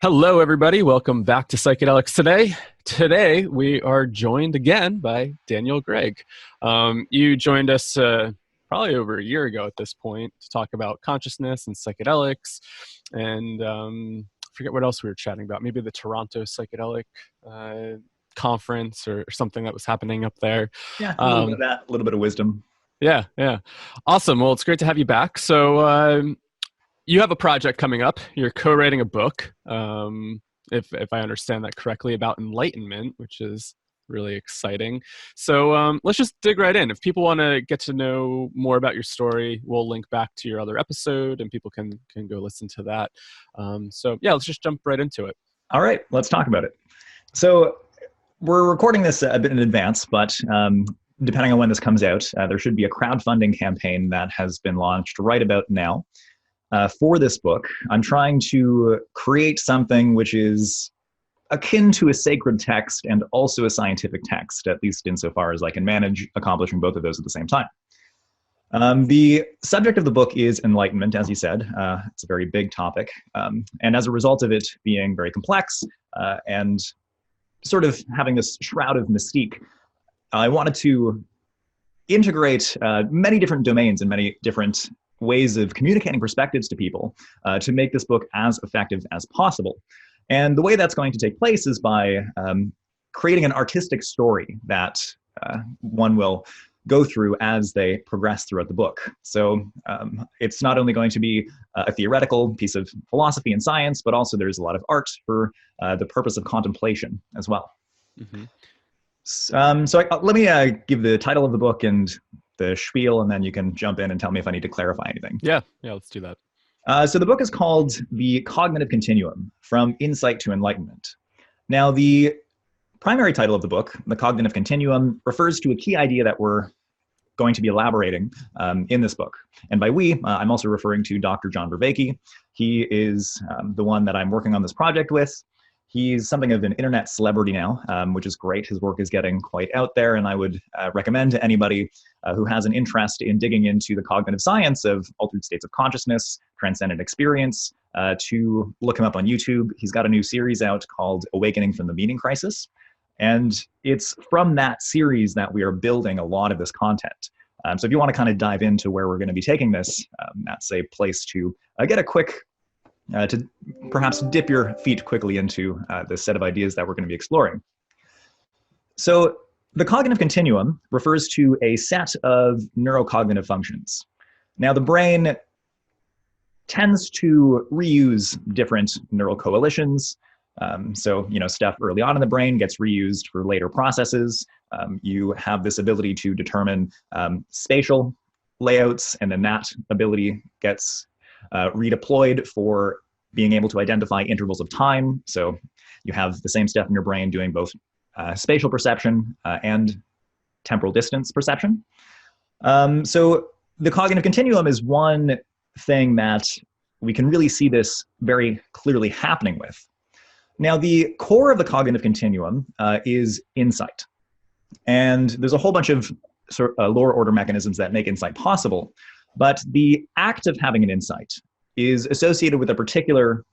Hello, everybody. Welcome back to Psychedelics today. Today, we are joined again by Daniel Greig. You joined us probably over a year ago at this point to talk about consciousness and psychedelics. And I forget what else we were chatting about. Maybe the Toronto Psychedelic conference or something that was happening up there. Yeah, a little bit of that, a little bit of wisdom. Yeah. Awesome. Well, it's great to have you back. So you have a project coming up. You're co-writing a book, if I understand that correctly, about enlightenment, which is really exciting. So let's just dig right in. If people want to get to know more about your story, we'll link back to your other episode, and people can go listen to that. So yeah, let's just jump right into it. All right, let's talk about it. So we're recording this a bit in advance, but depending on when this comes out, there should be a crowdfunding campaign that has been launched right about now. For this book, I'm trying to create something which is akin to a sacred text and also a scientific text, at least insofar as I can manage accomplishing both of those at the same time. The subject of the book is enlightenment, as you said. It's a very big topic. And as a result of it being very complex and sort of having this shroud of mystique, I wanted to integrate many different domains and many different ways of communicating perspectives to people to make this book as effective as possible. And the way that's going to take place is by creating an artistic story that one will go through as they progress throughout the book. So it's not only going to be a theoretical piece of philosophy and science, but also there's a lot of art for the purpose of contemplation as well. Mm-hmm. Let me give the title of the book and the spiel, and then you can jump in and tell me if I need to clarify anything. Yeah, let's do that. So the book is called The Cognitive Continuum, From Insight to Enlightenment. Now, the primary title of the book, The Cognitive Continuum, refers to a key idea that we're going to be elaborating in this book. And by we, I'm also referring to Dr. John Vervaeke. He is the one that I'm working on this project with. He's something of an internet celebrity now, which is great. His work is getting quite out there, and I would recommend to anybody who has an interest in digging into the cognitive science of altered states of consciousness, transcendent experience, to look him up on YouTube. He's got a new series out called Awakening from the Meaning Crisis, and it's from that series that we are building a lot of this content. So if you want to kind of dive into where we're going to be taking this, that's a place to get a quick to perhaps dip your feet quickly into the set of ideas that we're going to be exploring. So the cognitive continuum refers to a set of neurocognitive functions. Now, the brain tends to reuse different neural coalitions. So, stuff early on in the brain gets reused for later processes. You have this ability to determine spatial layouts, and then that ability gets redeployed for being able to identify intervals of time. So you have the same stuff in your brain doing both spatial perception and temporal distance perception. So the cognitive continuum is one thing that we can really see this very clearly happening with. Now, the core of the cognitive continuum is insight. And there's a whole bunch of lower order mechanisms that make insight possible. But the act of having an insight is associated with a particular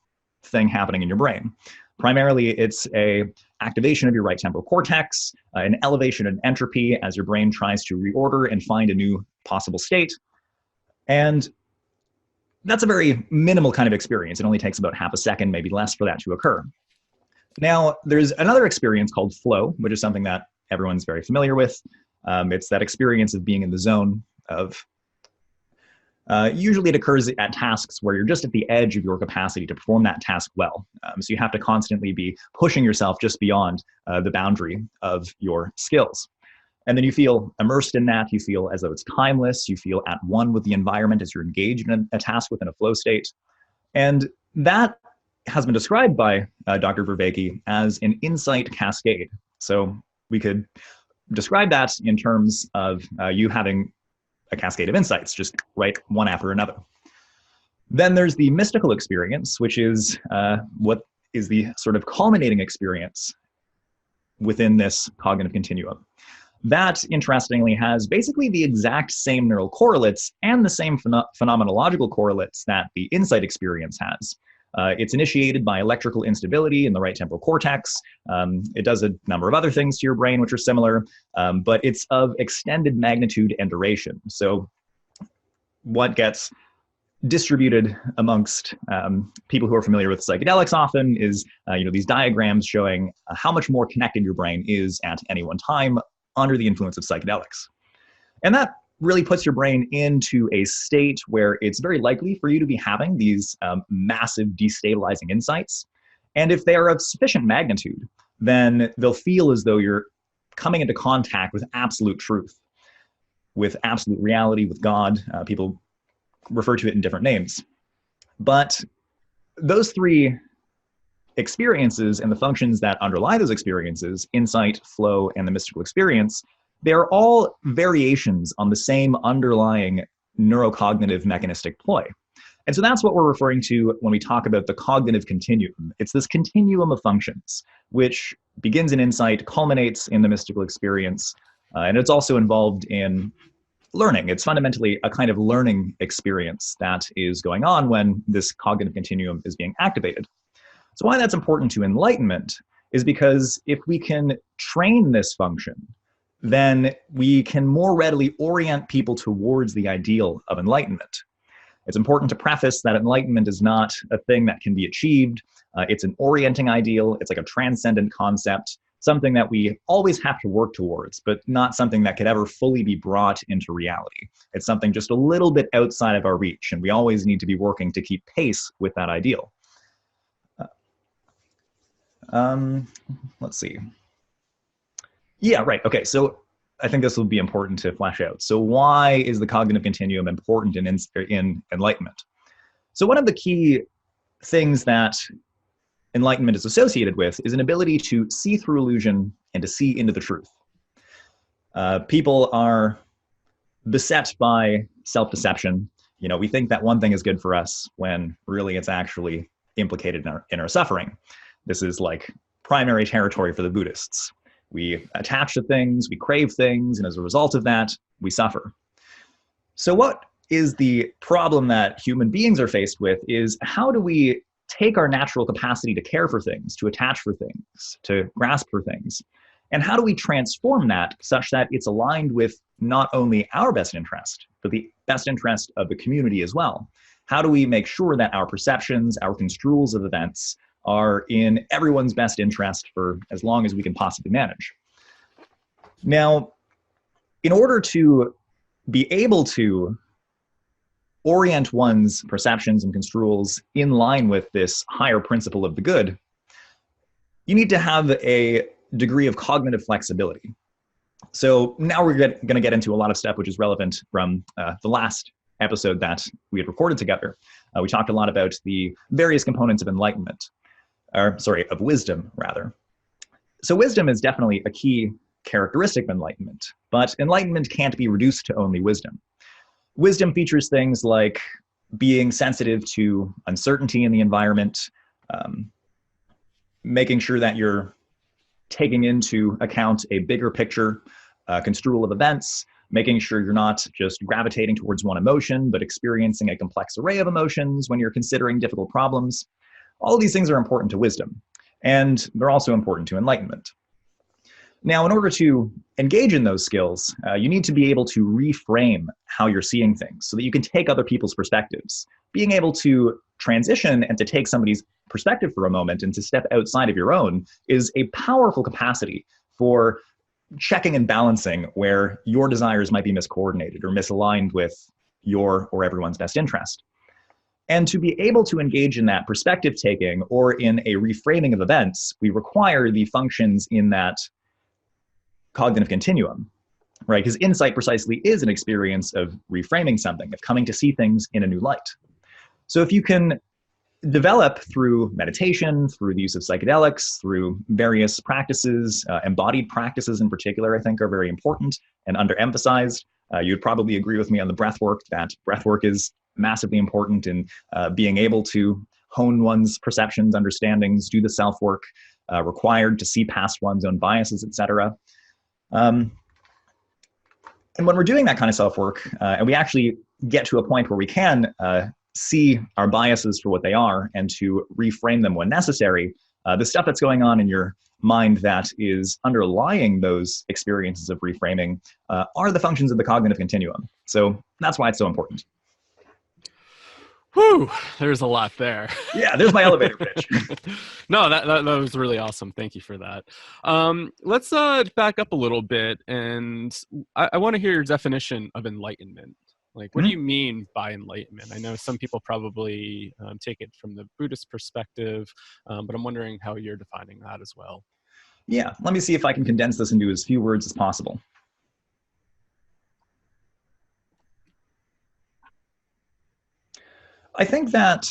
thing happening in your brain. Primarily, it's a activation of your right temporal cortex, an elevation in entropy as your brain tries to reorder and find a new possible state. And that's a very minimal kind of experience. It only takes about half a second, maybe less, for that to occur. Now, there's another experience called flow, which is something that everyone's very familiar with. It's that experience of being in the zone of usually it occurs at tasks where you're just at the edge of your capacity to perform that task well. So you have to constantly be pushing yourself just beyond the boundary of your skills. And then you feel immersed in that. You feel as though it's timeless. You feel at one with the environment as you're engaged in a task within a flow state. And that has been described by Dr. Vervaeke as an insight cascade. So we could describe that in terms of you having a cascade of insights, just right one after another. Then there's the mystical experience, which is what is the sort of culminating experience within this cognitive continuum. That, interestingly, has basically the exact same neural correlates and the same phenomenological correlates that the insight experience has. It's initiated by electrical instability in the right temporal cortex. It does a number of other things to your brain which are similar, but it's of extended magnitude and duration. So what gets distributed amongst people who are familiar with psychedelics often is these diagrams showing how much more connected your brain is at any one time under the influence of psychedelics. And that really puts your brain into a state where it's very likely for you to be having these massive destabilizing insights. And if they are of sufficient magnitude, then they'll feel as though you're coming into contact with absolute truth, with absolute reality, with God. People refer to it in different names. But those three experiences and the functions that underlie those experiences, insight, flow, and the mystical experience, they're all variations on the same underlying neurocognitive mechanistic ploy. And so that's what we're referring to when we talk about the cognitive continuum. It's this continuum of functions, which begins in insight, culminates in the mystical experience, and it's also involved in learning. It's fundamentally a kind of learning experience that is going on when this cognitive continuum is being activated. So why that's important to enlightenment is because if we can train this function, then we can more readily orient people towards the ideal of enlightenment. It's important to preface that enlightenment is not a thing that can be achieved. It's an orienting ideal. It's like a transcendent concept, something that we always have to work towards, but not something that could ever fully be brought into reality. It's something just a little bit outside of our reach, and we always need to be working to keep pace with that ideal. Let's see. Yeah, right. Okay, so I think this will be important to flesh out. So why is the cognitive continuum important in enlightenment? So one of the key things that enlightenment is associated with is an ability to see through illusion and to see into the truth. People are beset by self-deception. We think that one thing is good for us when really it's actually implicated in our suffering. This is like primary territory for the Buddhists. We attach to things, we crave things, and as a result of that, we suffer. So what is the problem that human beings are faced with is how do we take our natural capacity to care for things, to attach for things, to grasp for things, and how do we transform that such that it's aligned with not only our best interest, but the best interest of the community as well? How do we make sure that our perceptions, our construals of events are in everyone's best interest for as long as we can possibly manage? Now, in order to be able to orient one's perceptions and construals in line with this higher principle of the good, you need to have a degree of cognitive flexibility. So now we're going to get into a lot of stuff which is relevant from the last episode that we had recorded together. We talked a lot about the various components of enlightenment. Of wisdom, rather. So wisdom is definitely a key characteristic of enlightenment, but enlightenment can't be reduced to only wisdom. Wisdom features things like being sensitive to uncertainty in the environment, making sure that you're taking into account a bigger picture construal of events, making sure you're not just gravitating towards one emotion, but experiencing a complex array of emotions when you're considering difficult problems. All of these things are important to wisdom, and they're also important to enlightenment. Now, in order to engage in those skills, you need to be able to reframe how you're seeing things so that you can take other people's perspectives. Being able to transition and to take somebody's perspective for a moment and to step outside of your own is a powerful capacity for checking and balancing where your desires might be miscoordinated or misaligned with your or everyone's best interest. And to be able to engage in that perspective taking or in a reframing of events, we require the functions in that cognitive continuum, right? Because insight precisely is an experience of reframing something, of coming to see things in a new light. So if you can develop through meditation, through the use of psychedelics, through various practices, embodied practices in particular, I think are very important and underemphasized. You'd probably agree with me on the breath work, that breath work is massively important in being able to hone one's perceptions, understandings, do the self-work required to see past one's own biases, etc. And when we're doing that kind of self-work, and we actually get to a point where we can see our biases for what they are and to reframe them when necessary, the stuff that's going on in your mind that is underlying those experiences of reframing are the functions of the cognitive continuum. So that's why it's so important. Whew, there's a lot there. Yeah, there's my elevator pitch. No, that was really awesome. Thank you for that. Let's back up a little bit, and I want to hear your definition of enlightenment. Like, what do you mean by enlightenment? I know some people probably take it from the Buddhist perspective, but I'm wondering how you're defining that as well. Yeah, let me see if I can condense this into as few words as possible. I think that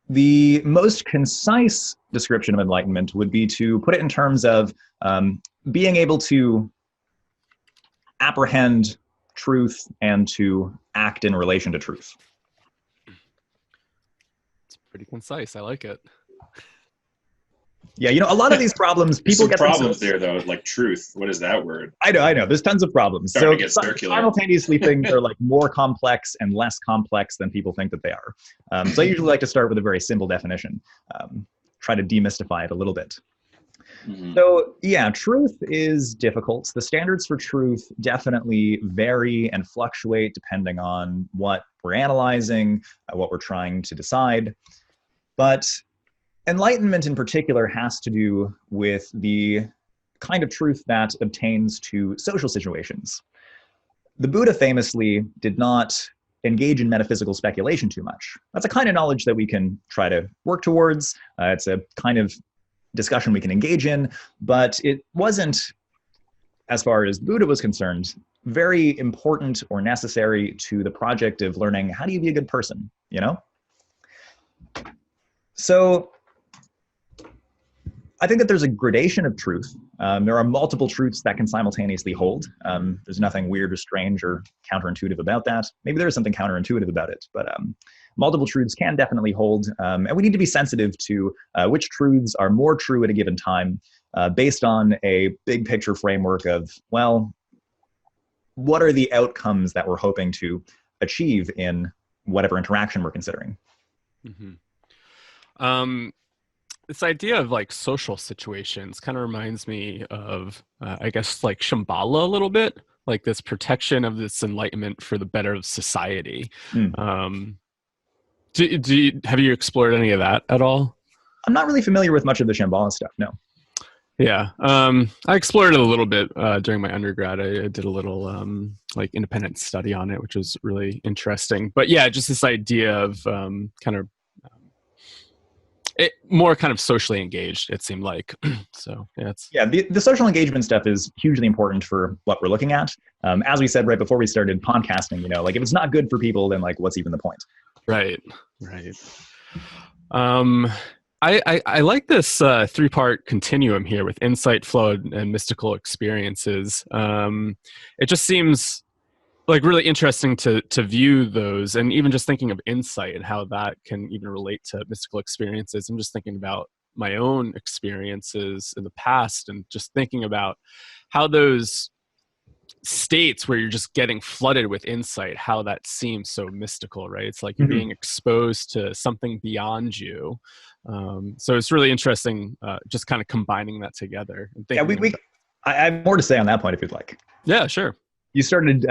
the most concise description of enlightenment would be to put it in terms of being able to apprehend truth and to act in relation to truth. It's pretty concise. I like it. Yeah, a lot of these problems, people get problems there though, like truth. What is that word? I know. There's tons of problems. Starting to get circular. Simultaneously, things are like more complex and less complex than people think that they are. So I usually like to start with a very simple definition, try to demystify it a little bit. Mm-hmm. So yeah, truth is difficult. The standards for truth definitely vary and fluctuate depending on what we're analyzing, what we're trying to decide. But enlightenment in particular has to do with the kind of truth that obtains to social situations. The Buddha famously did not engage in metaphysical speculation too much. That's a kind of knowledge that we can try to work towards. It's a kind of discussion we can engage in, but it wasn't, as far as Buddha was concerned, very important or necessary to the project of learning how do you be a good person, So I think that there's a gradation of truth. There are multiple truths that can simultaneously hold. There's nothing weird or strange or counterintuitive about that. Maybe there is something counterintuitive about it, but multiple truths can definitely hold. And we need to be sensitive to which truths are more true at a given time based on a big picture framework of, well, what are the outcomes that we're hoping to achieve in whatever interaction we're considering? Mm-hmm. This idea of like social situations kind of reminds me of, I guess, like Shambhala a little bit, like this protection of this enlightenment for the better of society. Have you explored any of that at all? I'm not really familiar with much of the Shambhala stuff, no. Yeah, I explored it a little bit during my undergrad. I did a little like independent study on it, which was really interesting. But yeah, just this idea of kind of more kind of socially engaged, it seemed like. So yeah, the social engagement stuff is hugely important for what we're looking at. As we said right before we started podcasting, like if it's not good for people, then like what's even the point? Right. I like this three-part continuum here with insight, flow, and mystical experiences. It just seems like really interesting to view those, and even just thinking of insight and how that can even relate to mystical experiences. I'm just thinking about my own experiences in the past and just thinking about how those states where you're just getting flooded with insight, how that seems so mystical, right? It's like you're being exposed to something beyond you. So it's really interesting just kind of combining that together. And I have more to say on that point if you'd like. Yeah, sure. You started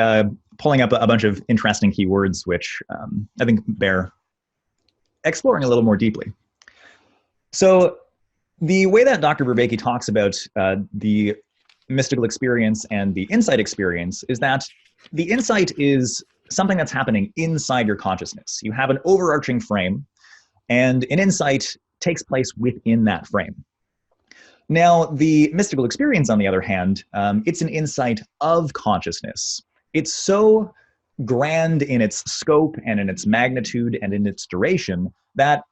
pulling up a bunch of interesting keywords, which I think bear exploring a little more deeply. So the way that Dr. Vervaeke talks about the mystical experience and the insight experience is that the insight is something that's happening inside your consciousness. You have an overarching frame, and an insight takes place within that frame. Now, the mystical experience, on the other hand, it's an insight of consciousness. It's so grand in its scope and in its magnitude and in its duration that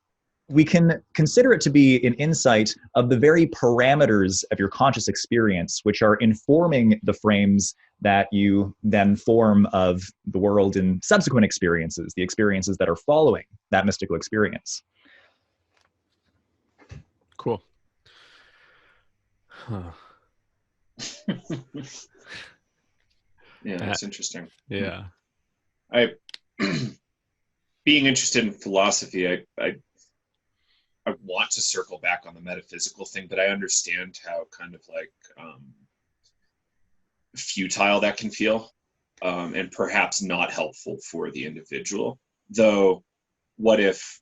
we can consider it to be an insight of the very parameters of your conscious experience, which are informing the frames that you then form of the world in subsequent experiences, the experiences that are following that mystical experience. Cool. Huh. Yeah, that's interesting. Yeah. I being interested in philosophy, I want to circle back on the metaphysical thing, but I understand how kind of like futile that can feel, and perhaps not helpful for the individual. Though, what if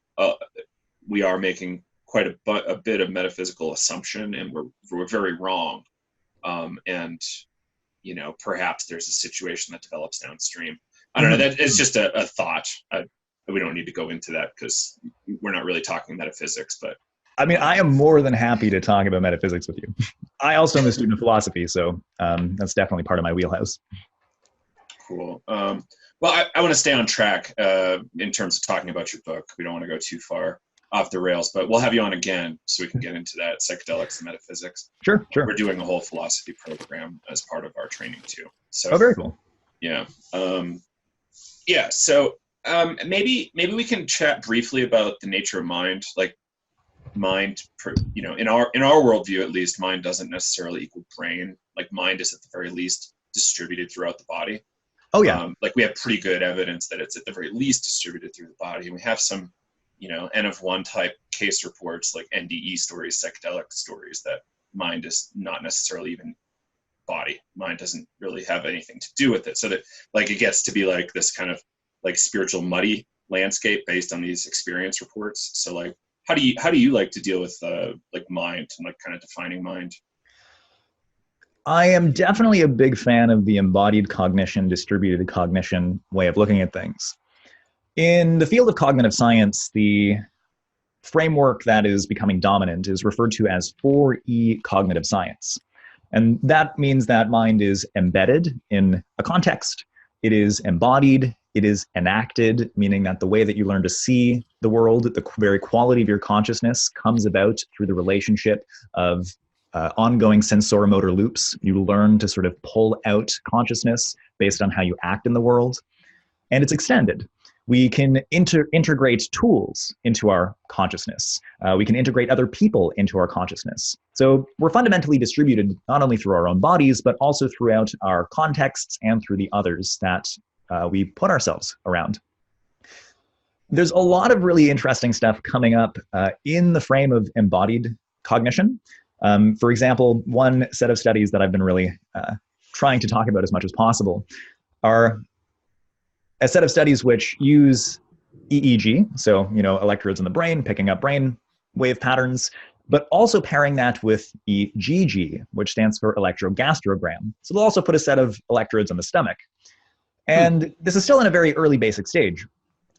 we are making quite a bit of metaphysical assumption, and we're very wrong, and perhaps there's a situation that develops downstream. I don't know. That it's just a thought. We don't need to go into that because we're not really talking metaphysics. But I mean, I am more than happy to talk about metaphysics with you. I also am a student of philosophy, so that's definitely part of my wheelhouse. Cool. Well, I want to stay on track in terms of talking about your book. We don't want to go too far off the rails, but we'll have you on again so we can get into that psychedelics and metaphysics. Sure. We're doing a whole philosophy program as part of our training too. So, very cool. Yeah. So maybe we can chat briefly about the nature of mind. Like mind, in our worldview at least, mind doesn't necessarily equal brain. Like mind is at the very least distributed throughout the body. Oh yeah. Like we have pretty good evidence that it's at the very least distributed through the body, and we have some N of 1 type case reports, like NDE stories, psychedelic stories, that mind is not necessarily even body. Mind doesn't really have anything to do with it. So that like it gets to be like this kind of like spiritual muddy landscape based on these experience reports. So like how do you like to deal with like mind and like kind of defining mind? I am definitely a big fan of the embodied cognition, distributed cognition way of looking at things. In the field of cognitive science, the framework that is becoming dominant is referred to as 4E cognitive science. And that means that mind is embedded in a context, it is embodied, it is enacted, meaning that the way that you learn to see the world, the very quality of your consciousness comes about through the relationship of ongoing sensoromotor loops. You learn to sort of pull out consciousness based on how you act in the world. And it's extended. We can integrate tools into our consciousness. We can integrate other people into our consciousness. So we're fundamentally distributed not only through our own bodies, but also throughout our contexts and through the others that we put ourselves around. There's a lot of really interesting stuff coming up in the frame of embodied cognition. For example, one set of studies that I've been really trying to talk about as much as possible are a set of studies which use EEG, so electrodes in the brain, picking up brain wave patterns, but also pairing that with EGG, which stands for electrogastrogram. So they'll also put a set of electrodes on the stomach. And this is still in a very early basic stage,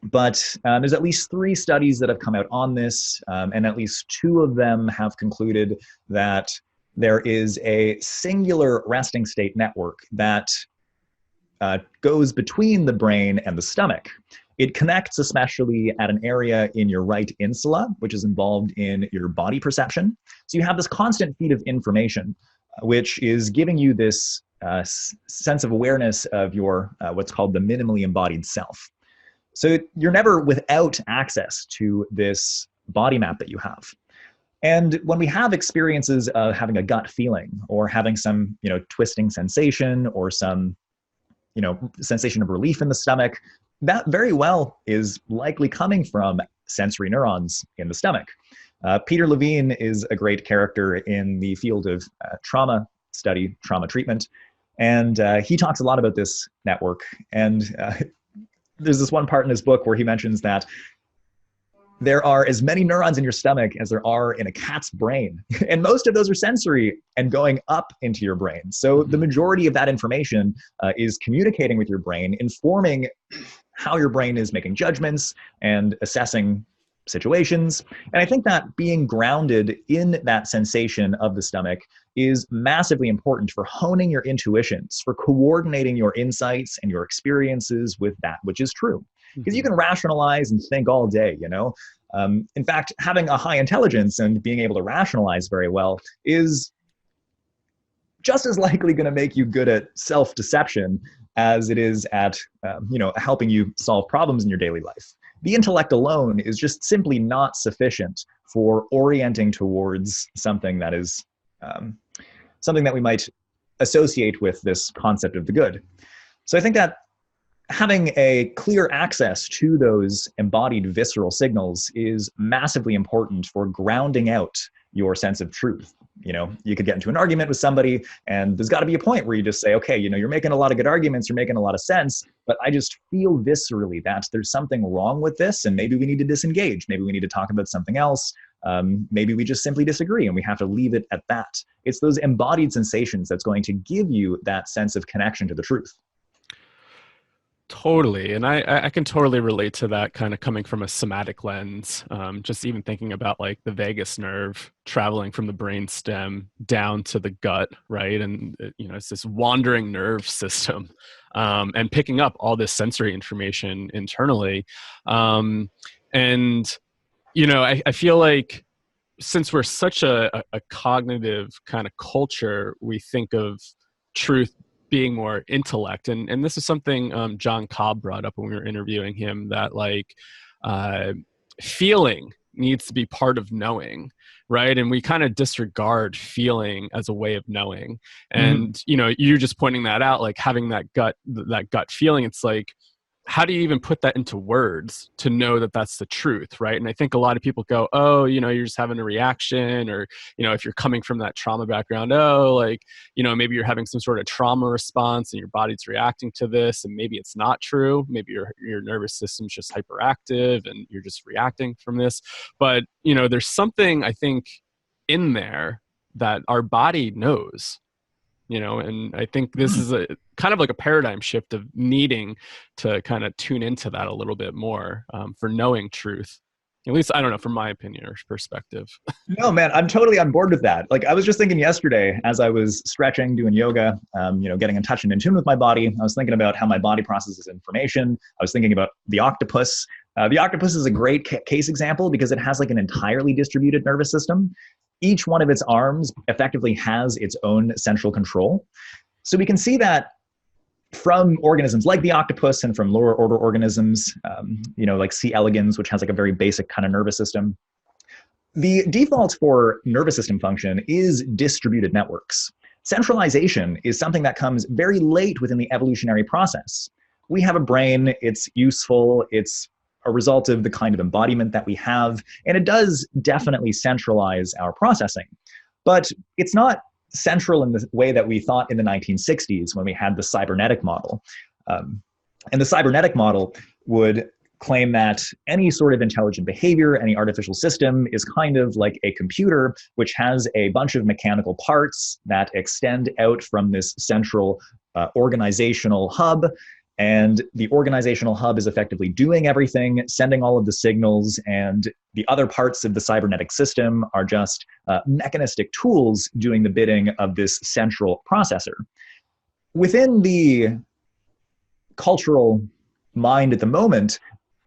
but there's at least 3 studies that have come out on this, and at least 2 of them have concluded that there is a singular resting state network that goes between the brain and the stomach. It connects especially at an area in your right insula, which is involved in your body perception. So you have this constant feed of information, which is giving you this sense of awareness of your what's called the minimally embodied self. So you're never without access to this body map that you have. And when we have experiences of having a gut feeling or having some twisting sensation or some sensation of relief in the stomach, that very well is likely coming from sensory neurons in the stomach. Peter Levine is a great character in the field of trauma study, trauma treatment, and he talks a lot about this network. And there's this one part in his book where he mentions that there are as many neurons in your stomach as there are in a cat's brain. And most of those are sensory and going up into your brain. So the majority of that information is communicating with your brain, informing how your brain is making judgments and assessing situations. And I think that being grounded in that sensation of the stomach is massively important for honing your intuitions, for coordinating your insights and your experiences with that which is true. Because you can rationalize and think all day, In fact, having a high intelligence and being able to rationalize very well is just as likely going to make you good at self-deception as it is at, helping you solve problems in your daily life. The intellect alone is just simply not sufficient for orienting towards something that is something that we might associate with this concept of the good. So I think that having a clear access to those embodied visceral signals is massively important for grounding out your sense of truth. You know, you could get into an argument with somebody, and there's got to be a point where you just say, okay, you know, you're making a lot of good arguments, you're making a lot of sense, but I just feel viscerally that there's something wrong with this, and maybe we need to disengage. Maybe we need to talk about something else. Maybe we just simply disagree, and we have to leave it at that. It's those embodied sensations that's going to give you that sense of connection to the truth. Totally. And I can totally relate to that, kind of coming from a somatic lens. Just even thinking about like the vagus nerve traveling from the brain stem down to the gut, right? And, you know, it's this wandering nerve system, and picking up all this sensory information internally. And, you know, I feel like since we're such a cognitive kind of culture, we think of truth being more intellect. And this is something John Cobb brought up when we were interviewing him, that like feeling needs to be part of knowing, right? And we kind of disregard feeling as a way of knowing. And, you know, you just pointing that out, like having that gut feeling, it's like, how do you even put that into words to know that that's the truth, right? And I think a lot of people go, oh, you know, you're just having a reaction, or, you know, if you're coming from that trauma background, oh, like, you know, maybe you're having some sort of trauma response and your body's reacting to this, and maybe it's not true. Maybe your nervous system's just hyperactive and you're just reacting from this. But, you know, there's something, I think, in there that our body knows. You know, and I think this is a kind of like a paradigm shift of needing to kind of tune into that a little bit more, for knowing truth. At least, I don't know, from my opinion or perspective. No, man, I'm totally on board with that. Like I was just thinking yesterday as I was stretching, doing yoga, you know, getting in touch and in tune with my body, I was thinking about how my body processes information. I was thinking about the octopus. The octopus is a great case example because it has like an entirely distributed nervous system. Each one of its arms effectively has its own central control. So we can see that from organisms like the octopus and from lower order organisms, you know, like C. elegans, which has like a very basic kind of nervous system. The default for nervous system function is distributed networks. Centralization is something that comes very late within the evolutionary process. We have a brain, it's useful, it's a result of the kind of embodiment that we have, and it does definitely centralize our processing. But it's not central in the way that we thought in the 1960s when we had the cybernetic model. And the cybernetic model would claim that any sort of intelligent behavior, any artificial system is kind of like a computer, which has a bunch of mechanical parts that extend out from this central organizational hub. And the organizational hub is effectively doing everything, sending all of the signals, and the other parts of the cybernetic system are just mechanistic tools doing the bidding of this central processor. Within the cultural mind at the moment,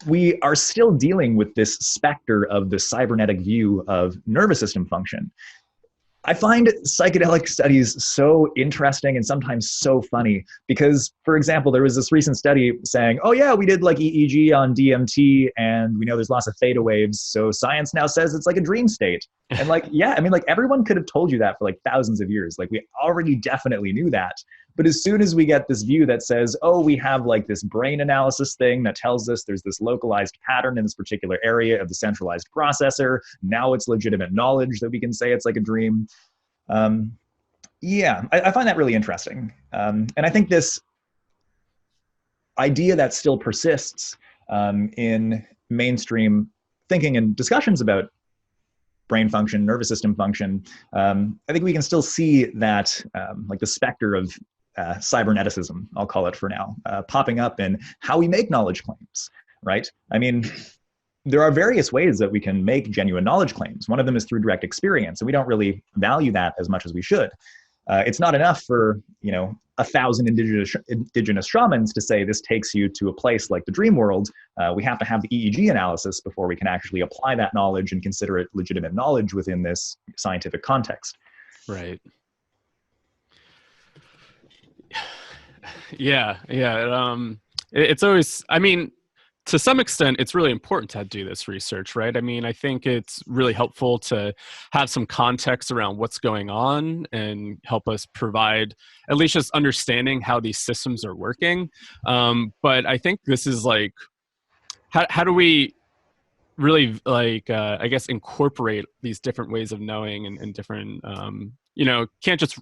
we are still dealing with this specter of the cybernetic view of nervous system function. I find psychedelic studies so interesting and sometimes so funny because, for example, there was this recent study saying, oh yeah, we did like EEG on DMT and we know there's lots of theta waves. So science now says it's like a dream state. And like, yeah, I mean, like everyone could have told you that for like thousands of years. Like we already definitely knew that. But as soon as we get this view that says, oh, we have like this brain analysis thing that tells us there's this localized pattern in this particular area of the centralized processor, now it's legitimate knowledge that we can say it's like a dream. Yeah, I find that really interesting. And I think this idea that still persists in mainstream thinking and discussions about brain function, nervous system function, I think we can still see that like the specter of cyberneticism, I'll call it for now, popping up in how we make knowledge claims, right? I mean, there are various ways that we can make genuine knowledge claims. One of them is through direct experience, and we don't really value that as much as we should. It's not enough for, you know, 1,000 indigenous shamans to say this takes you to a place like the dream world. We have to have the EEG analysis before we can actually apply that knowledge and consider it legitimate knowledge within this scientific context. Right. Yeah. It's always, I mean, to some extent, it's really important to do this research, right? I mean, I think it's really helpful to have some context around what's going on and help us provide at least just understanding how these systems are working. But I think this is like, how do we really I guess incorporate these different ways of knowing and different, can't just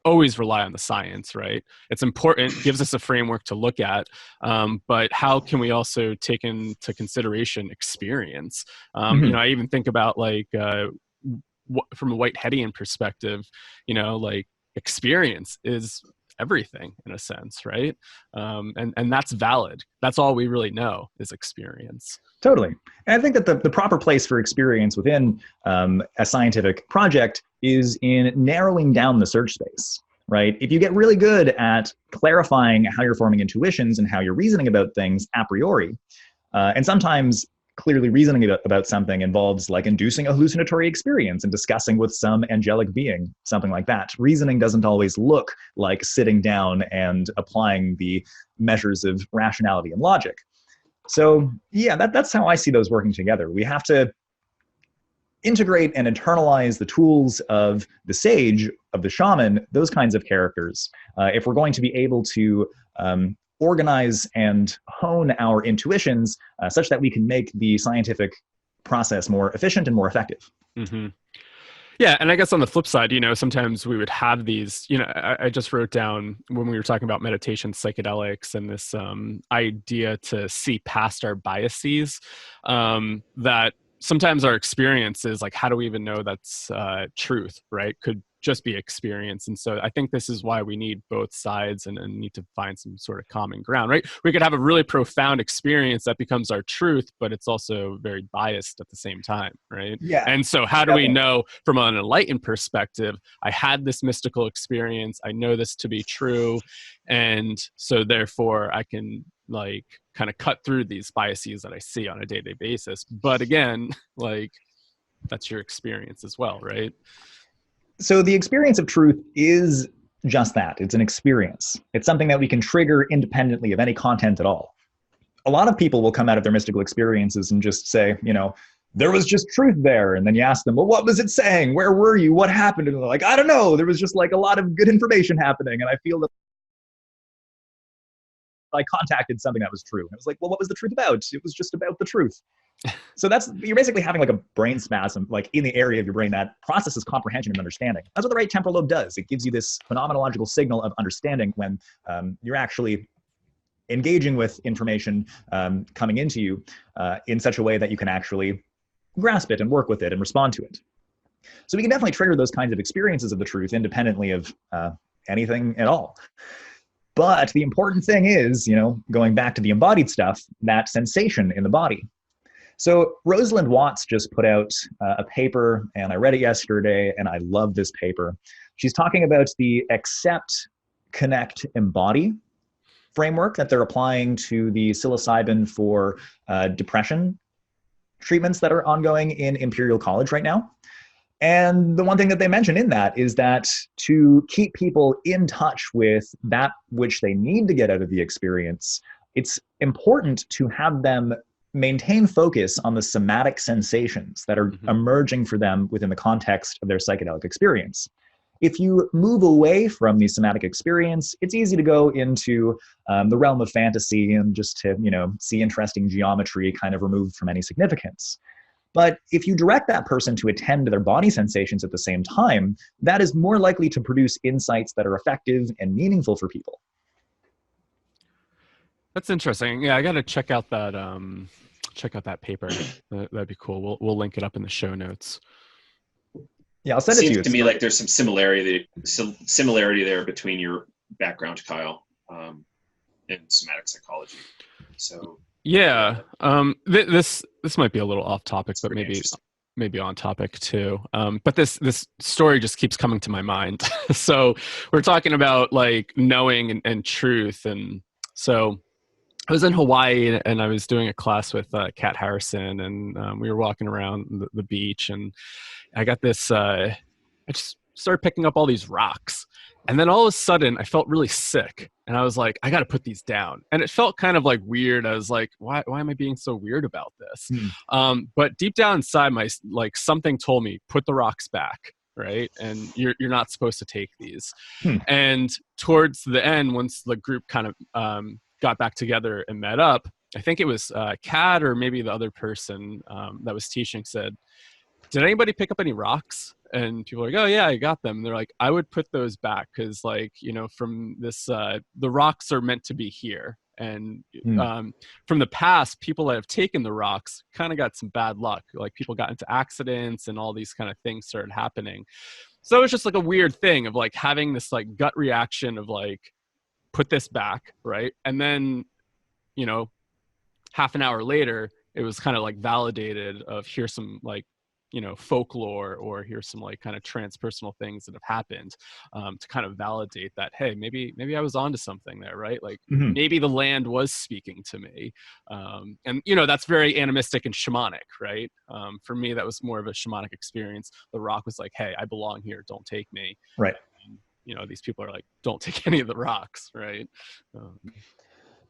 always rely on the science, right? It's important, gives us a framework to look at, but how can we also take into consideration experience? I even think about from a Whiteheadian perspective, like experience is everything in a sense, right? And that's valid. That's all we really know is experience. Totally. And I think that the proper place for experience within a scientific project is in narrowing down the search space, right? If you get really good at clarifying how you're forming intuitions and how you're reasoning about things a priori, and sometimes clearly reasoning about something involves like inducing a hallucinatory experience and discussing with some angelic being, something like that. Reasoning doesn't always look like sitting down and applying the measures of rationality and logic. So yeah, that's how I see those working together. We have to integrate and internalize the tools of the sage, of the shaman, those kinds of characters, if we're going to be able to organize and hone our intuitions such that we can make the scientific process more efficient and more effective. Mm-hmm. Yeah, and I guess on the flip side, sometimes we would have these, I just wrote down when we were talking about meditation, psychedelics, and this idea to see past our biases, that sometimes our experience is like, how do we even know that's truth, right? Could just be experience. And so I think this is why we need both sides and need to find some sort of common ground, right? We could have a really profound experience that becomes our truth, but it's also very biased at the same time, right? Yeah. And so how do we know from an enlightened perspective, I had this mystical experience, I know this to be true, and so therefore I can kind of cut through these biases that I see on a day-to-day basis. But again, that's your experience as well, right? So the experience of truth is just that. It's an experience. It's something that we can trigger independently of any content at all. A lot of people will come out of their mystical experiences and just say, there was just truth there. And then you ask them, well, what was it saying? Where were you? What happened? And they're like, I don't know. There was just a lot of good information happening. And I feel that I contacted something that was true. And I was like, well, what was the truth about? It was just about the truth. So you're basically having a brain spasm, in the area of your brain that processes comprehension and understanding. That's what the right temporal lobe does. It gives you this phenomenological signal of understanding when you're actually engaging with information coming into you in such a way that you can actually grasp it and work with it and respond to it. So we can definitely trigger those kinds of experiences of the truth independently of anything at all. But the important thing is, going back to the embodied stuff, that sensation in the body. So Rosalind Watts just put out a paper, and I read it yesterday, and I love this paper. She's talking about the accept, connect, embody framework that they're applying to the psilocybin for depression treatments that are ongoing in Imperial College right now. And the one thing that they mention in that is that to keep people in touch with that which they need to get out of the experience, it's important to have them maintain focus on the somatic sensations that are emerging for them within the context of their psychedelic experience. If you move away from the somatic experience, it's easy to go into the realm of fantasy and just to, see interesting geometry kind of removed from any significance. But if you direct that person to attend to their body sensations at the same time, that is more likely to produce insights that are effective and meaningful for people. That's interesting. Yeah, I got to check out that paper. That'd be cool. We'll link it up in the show notes. Yeah, I'll send it to you. Seems to me like there's some similarity there between your background, Kyle, in somatic psychology. So yeah, this might be a little off topic, but maybe on topic too. But this story just keeps coming to my mind. So we're talking about knowing and truth, and so I was in Hawaii and I was doing a class with Kat Harrison, and we were walking around the beach, and I got this. I just started picking up all these rocks. And then all of a sudden I felt really sick. And I was like, I got to put these down. And it felt kind of like weird. I was like, why am I being so weird about this? But deep down inside, like something told me, put the rocks back, right? And you're not supposed to take these. And towards the end, once the group kind of got back together and met up, I think it was Kat or maybe the other person that was teaching said, did anybody pick up any rocks? And people are like, oh yeah, I got them. And they're like, I would put those back because, like, you know, from this, the rocks are meant to be here. And from the past, people that have taken the rocks kind of got some bad luck. Like people got into accidents and all these kind of things started happening. So it's just like a weird thing of like having this like gut reaction of like, put this back, right? And then, you know, half an hour later, it was kind of like validated of here's some like, you know, folklore or here's some like kind of transpersonal things that have happened to kind of validate that, hey, maybe I was onto something there, right? Like maybe the land was speaking to me. And, you know, that's very animistic and shamanic, right? For me, that was more of a shamanic experience. The rock was like, hey, I belong here. Don't take me. Right. And, you know, these people are like, don't take any of the rocks, right?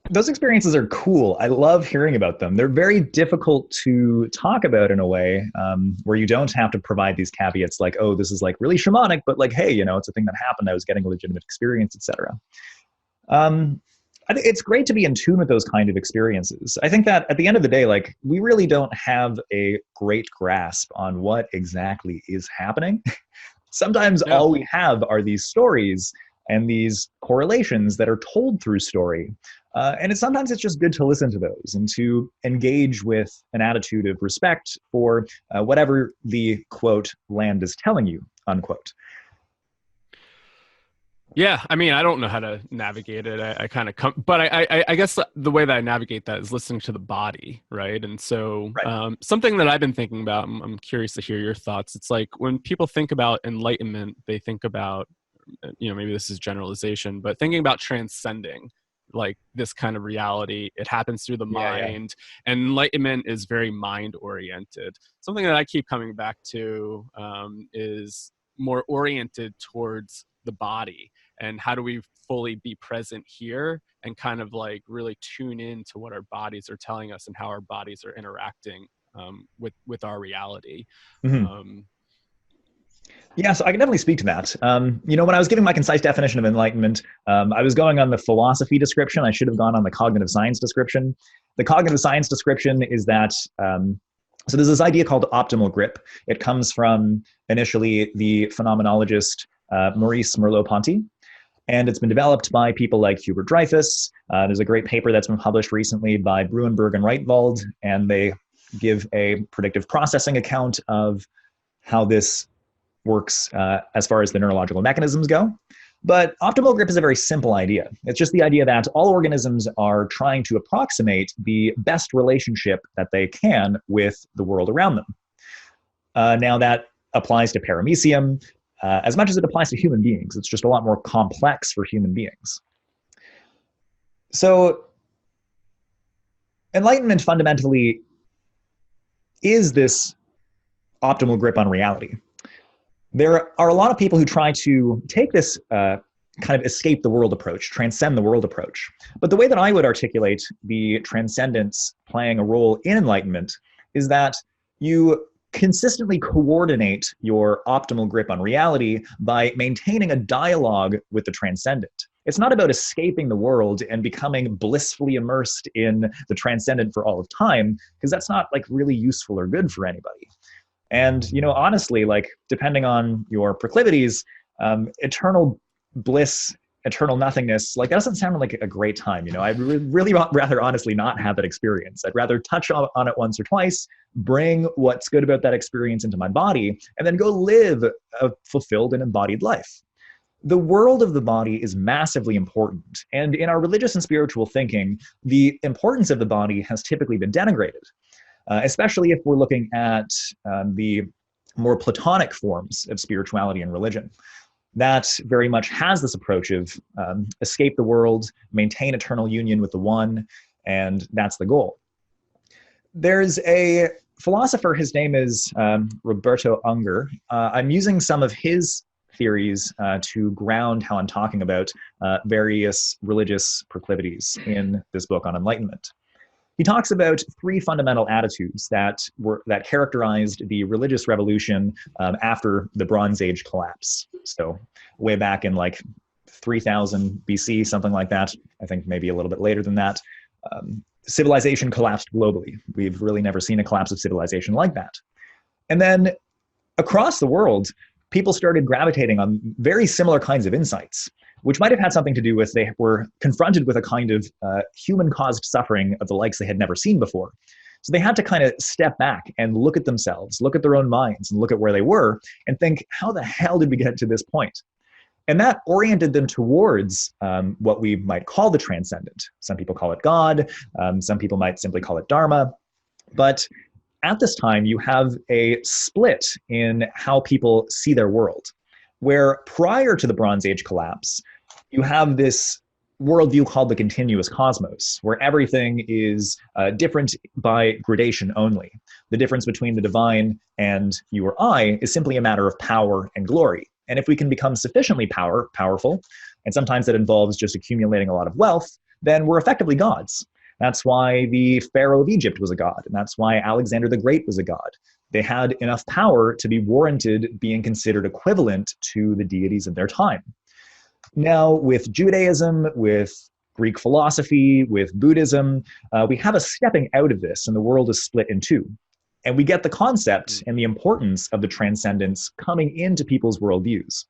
Those experiences are cool. I love hearing about them. They're very difficult to talk about in a way where you don't have to provide these caveats like, oh, this is like really shamanic, but like, hey, you know, it's a thing that happened. I was getting a legitimate experience, etc. I think it's great to be in tune with those kind of experiences. I think that at the end of the day, like we really don't have a great grasp on what exactly is happening. Sometimes all we have are these stories and these correlations that are told through story. And sometimes it's just good to listen to those and to engage with an attitude of respect for whatever the, quote, land is telling you, unquote. Yeah, I mean, I don't know how to navigate it. I kind of come, but I guess the way that I navigate that is listening to the body, right? And so something that I've been thinking about, I'm curious to hear your thoughts. It's like when people think about enlightenment, they think about, you know, maybe this is generalization, but thinking about transcending like this kind of reality. It happens through the mind, and enlightenment is very mind oriented. Something that I keep coming back to is more oriented towards the body and how do we fully be present here and kind of like really tune in to what our bodies are telling us and how our bodies are interacting with our reality. Yeah, so I can definitely speak to that. You know, when I was giving my concise definition of enlightenment, I was going on the philosophy description. I should have gone on the cognitive science description. The cognitive science description is that, so there's this idea called optimal grip. It comes from initially the phenomenologist Maurice Merleau-Ponty, and it's been developed by people like Hubert Dreyfus. There's a great paper that's been published recently by Bruenberg and Reitwald, and they give a predictive processing account of how this works as far as the neurological mechanisms go. But optimal grip is a very simple idea. It's just the idea that all organisms are trying to approximate the best relationship that they can with the world around them. Now that applies to paramecium as much as it applies to human beings. It's just a lot more complex for human beings. So enlightenment fundamentally is this optimal grip on reality. There are a lot of people who try to take this kind of escape the world approach, transcend the world approach. But the way that I would articulate the transcendence playing a role in enlightenment is that you consistently coordinate your optimal grip on reality by maintaining a dialogue with the transcendent. It's not about escaping the world and becoming blissfully immersed in the transcendent for all of time, because that's not like really useful or good for anybody. And, you know, honestly, like depending on your proclivities, eternal bliss, eternal nothingness, like that doesn't sound like a great time. You know, I'd really rather honestly not have that experience. I'd rather touch on it once or twice, bring what's good about that experience into my body, and then go live a fulfilled and embodied life. The world of the body is massively important. And in our religious and spiritual thinking, the importance of the body has typically been denigrated. Especially if we're looking at the more Platonic forms of spirituality and religion. That very much has this approach of escape the world, maintain eternal union with the one, and that's the goal. There's a philosopher, his name is Roberto Unger. I'm using some of his theories to ground how I'm talking about various religious proclivities in this book on enlightenment. He talks about three fundamental attitudes that characterized the religious revolution after the Bronze Age collapse. So way back in like 3000 BC, something like that. I think maybe a little bit later than that. Civilization collapsed globally. We've really never seen a collapse of civilization like that. And then across the world, people started gravitating on very similar kinds of insights, which might have had something to do with they were confronted with a kind of human-caused suffering of the likes they had never seen before. So they had to kind of step back and look at themselves, look at their own minds, and look at where they were, and think, how the hell did we get to this point? And that oriented them towards what we might call the transcendent. Some people call it God. Some people might simply call it Dharma. But at this time, you have a split in how people see their world, where prior to the Bronze Age collapse, you have this worldview called the continuous cosmos, where everything is different by gradation only. The difference between the divine and you or I is simply a matter of power and glory. And if we can become sufficiently powerful, and sometimes that involves just accumulating a lot of wealth, then we're effectively gods. That's why the Pharaoh of Egypt was a god, and that's why Alexander the Great was a god. They had enough power to be warranted being considered equivalent to the deities of their time. Now, with Judaism, with Greek philosophy, with Buddhism, we have a stepping out of this, and the world is split in two. And we get the concept and the importance of the transcendence coming into people's worldviews.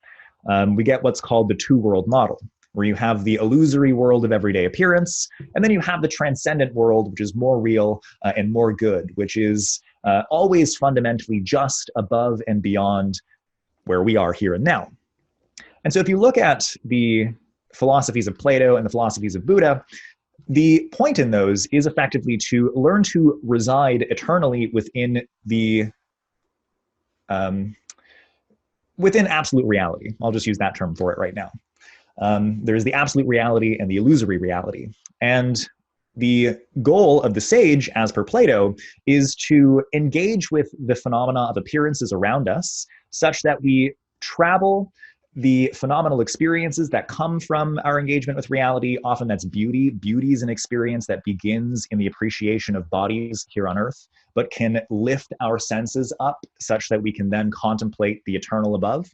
We get what's called the two-world model, where you have the illusory world of everyday appearance, and then you have the transcendent world, which is more real and more good, which is always fundamentally just above and beyond where we are here and now. And so if you look at the philosophies of Plato and the philosophies of Buddha, the point in those is effectively to learn to reside eternally within the within absolute reality. I'll just use that term for it right now. There's the absolute reality and the illusory reality. And the goal of the sage, as per Plato, is to engage with the phenomena of appearances around us such that we travel the phenomenal experiences that come from our engagement with reality. Often that's beauty. Beauty is an experience that begins in the appreciation of bodies here on earth, but can lift our senses up such that we can then contemplate the eternal above.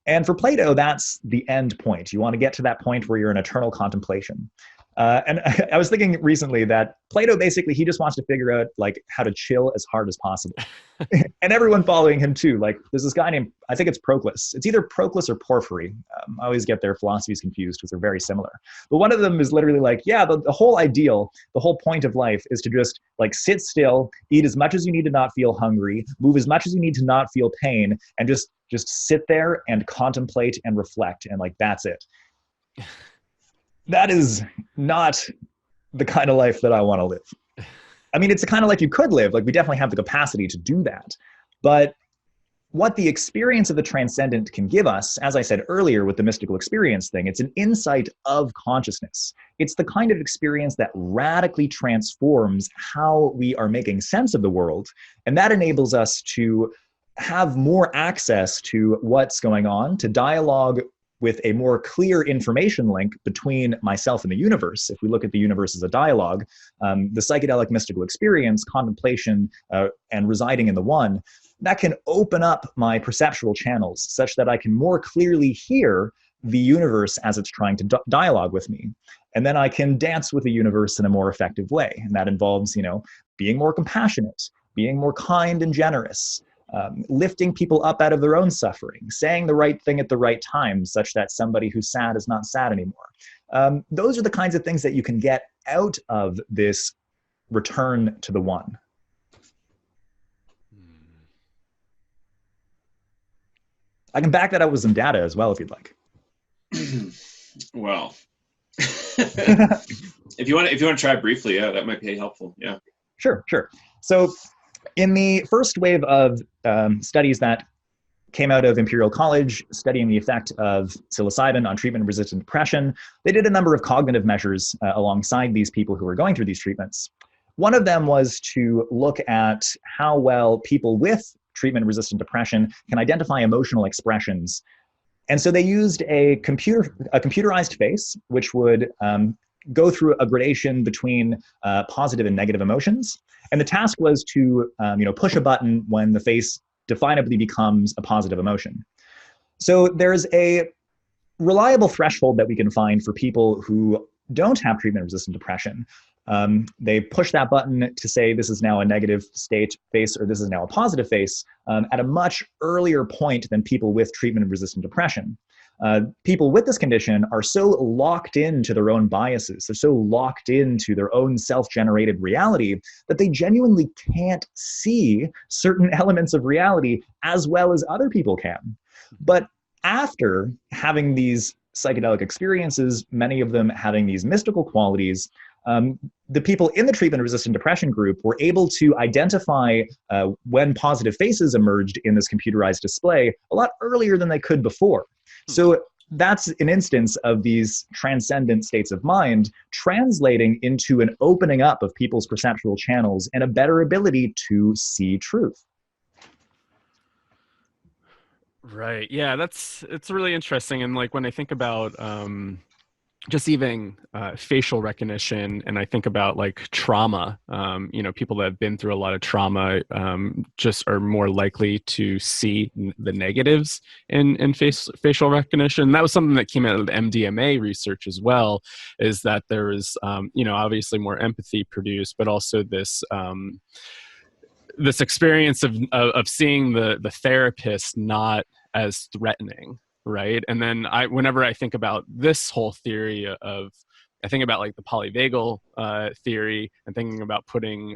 And for Plato, that's the end point. You want to get to that point where you're in eternal contemplation. And I was thinking recently that Plato basically, he just wants to figure out like how to chill as hard as possible. And everyone following him too. Like there's this guy named, I think it's Proclus. It's either Proclus or Porphyry. I always get their philosophies confused because they're very similar. But one of them is literally like, yeah, the whole ideal, the whole point of life is to just like sit still, eat as much as you need to not feel hungry, move as much as you need to not feel pain, and just sit there and contemplate and reflect. And like, that's it. That is not the kind of life that I want to live. I mean, it's the kind of life you could live. Like we definitely have the capacity to do that. But what the experience of the transcendent can give us, as I said earlier with the mystical experience thing, it's an insight of consciousness. It's the kind of experience that radically transforms how we are making sense of the world. And that enables us to have more access to what's going on, to dialogue with a more clear information link between myself and the universe. If we look at the universe as a dialogue, the psychedelic mystical experience, contemplation, and residing in the one, that can open up my perceptual channels such that I can more clearly hear the universe as it's trying to dialogue with me. And then I can dance with the universe in a more effective way. And that involves, being more compassionate, being more kind and generous, lifting people up out of their own suffering, saying the right thing at the right time, such that somebody who's sad is not sad anymore. Those are the kinds of things that you can get out of this return to the one. I can back that up with some data as well, if you'd like. Well, if you want to try briefly, yeah, that might be helpful. Yeah. Sure. So in the first wave of studies that came out of Imperial College studying the effect of psilocybin on treatment-resistant depression, they did a number of cognitive measures alongside these people who were going through these treatments. One of them was to look at how well people with treatment-resistant depression can identify emotional expressions And so they used a computerized face, which would go through a gradation between positive and negative emotions. And the task was to push a button when the face definably becomes a positive emotion. So there's a reliable threshold that we can find for people who don't have treatment-resistant depression. They push that button to say this is now a negative state face or this is now a positive face at a much earlier point than people with treatment-resistant depression. People with this condition are so locked into their own biases, they're so locked into their own self-generated reality that they genuinely can't see certain elements of reality as well as other people can. But after having these psychedelic experiences, many of them having these mystical qualities, the people in the treatment-resistant depression group were able to identify when positive faces emerged in this computerized display a lot earlier than they could before. So that's an instance of these transcendent states of mind translating into an opening up of people's perceptual channels and a better ability to see truth. Right. Yeah, it's really interesting. And like when I think about just even facial recognition, and I think about like trauma, people that have been through a lot of trauma just are more likely to see the negatives in facial recognition. And that was something that came out of the MDMA research as well, is that there is obviously more empathy produced, but also this experience of seeing the therapist not as threatening, right? And then whenever I think about this whole theory I think about like the polyvagal theory and thinking about putting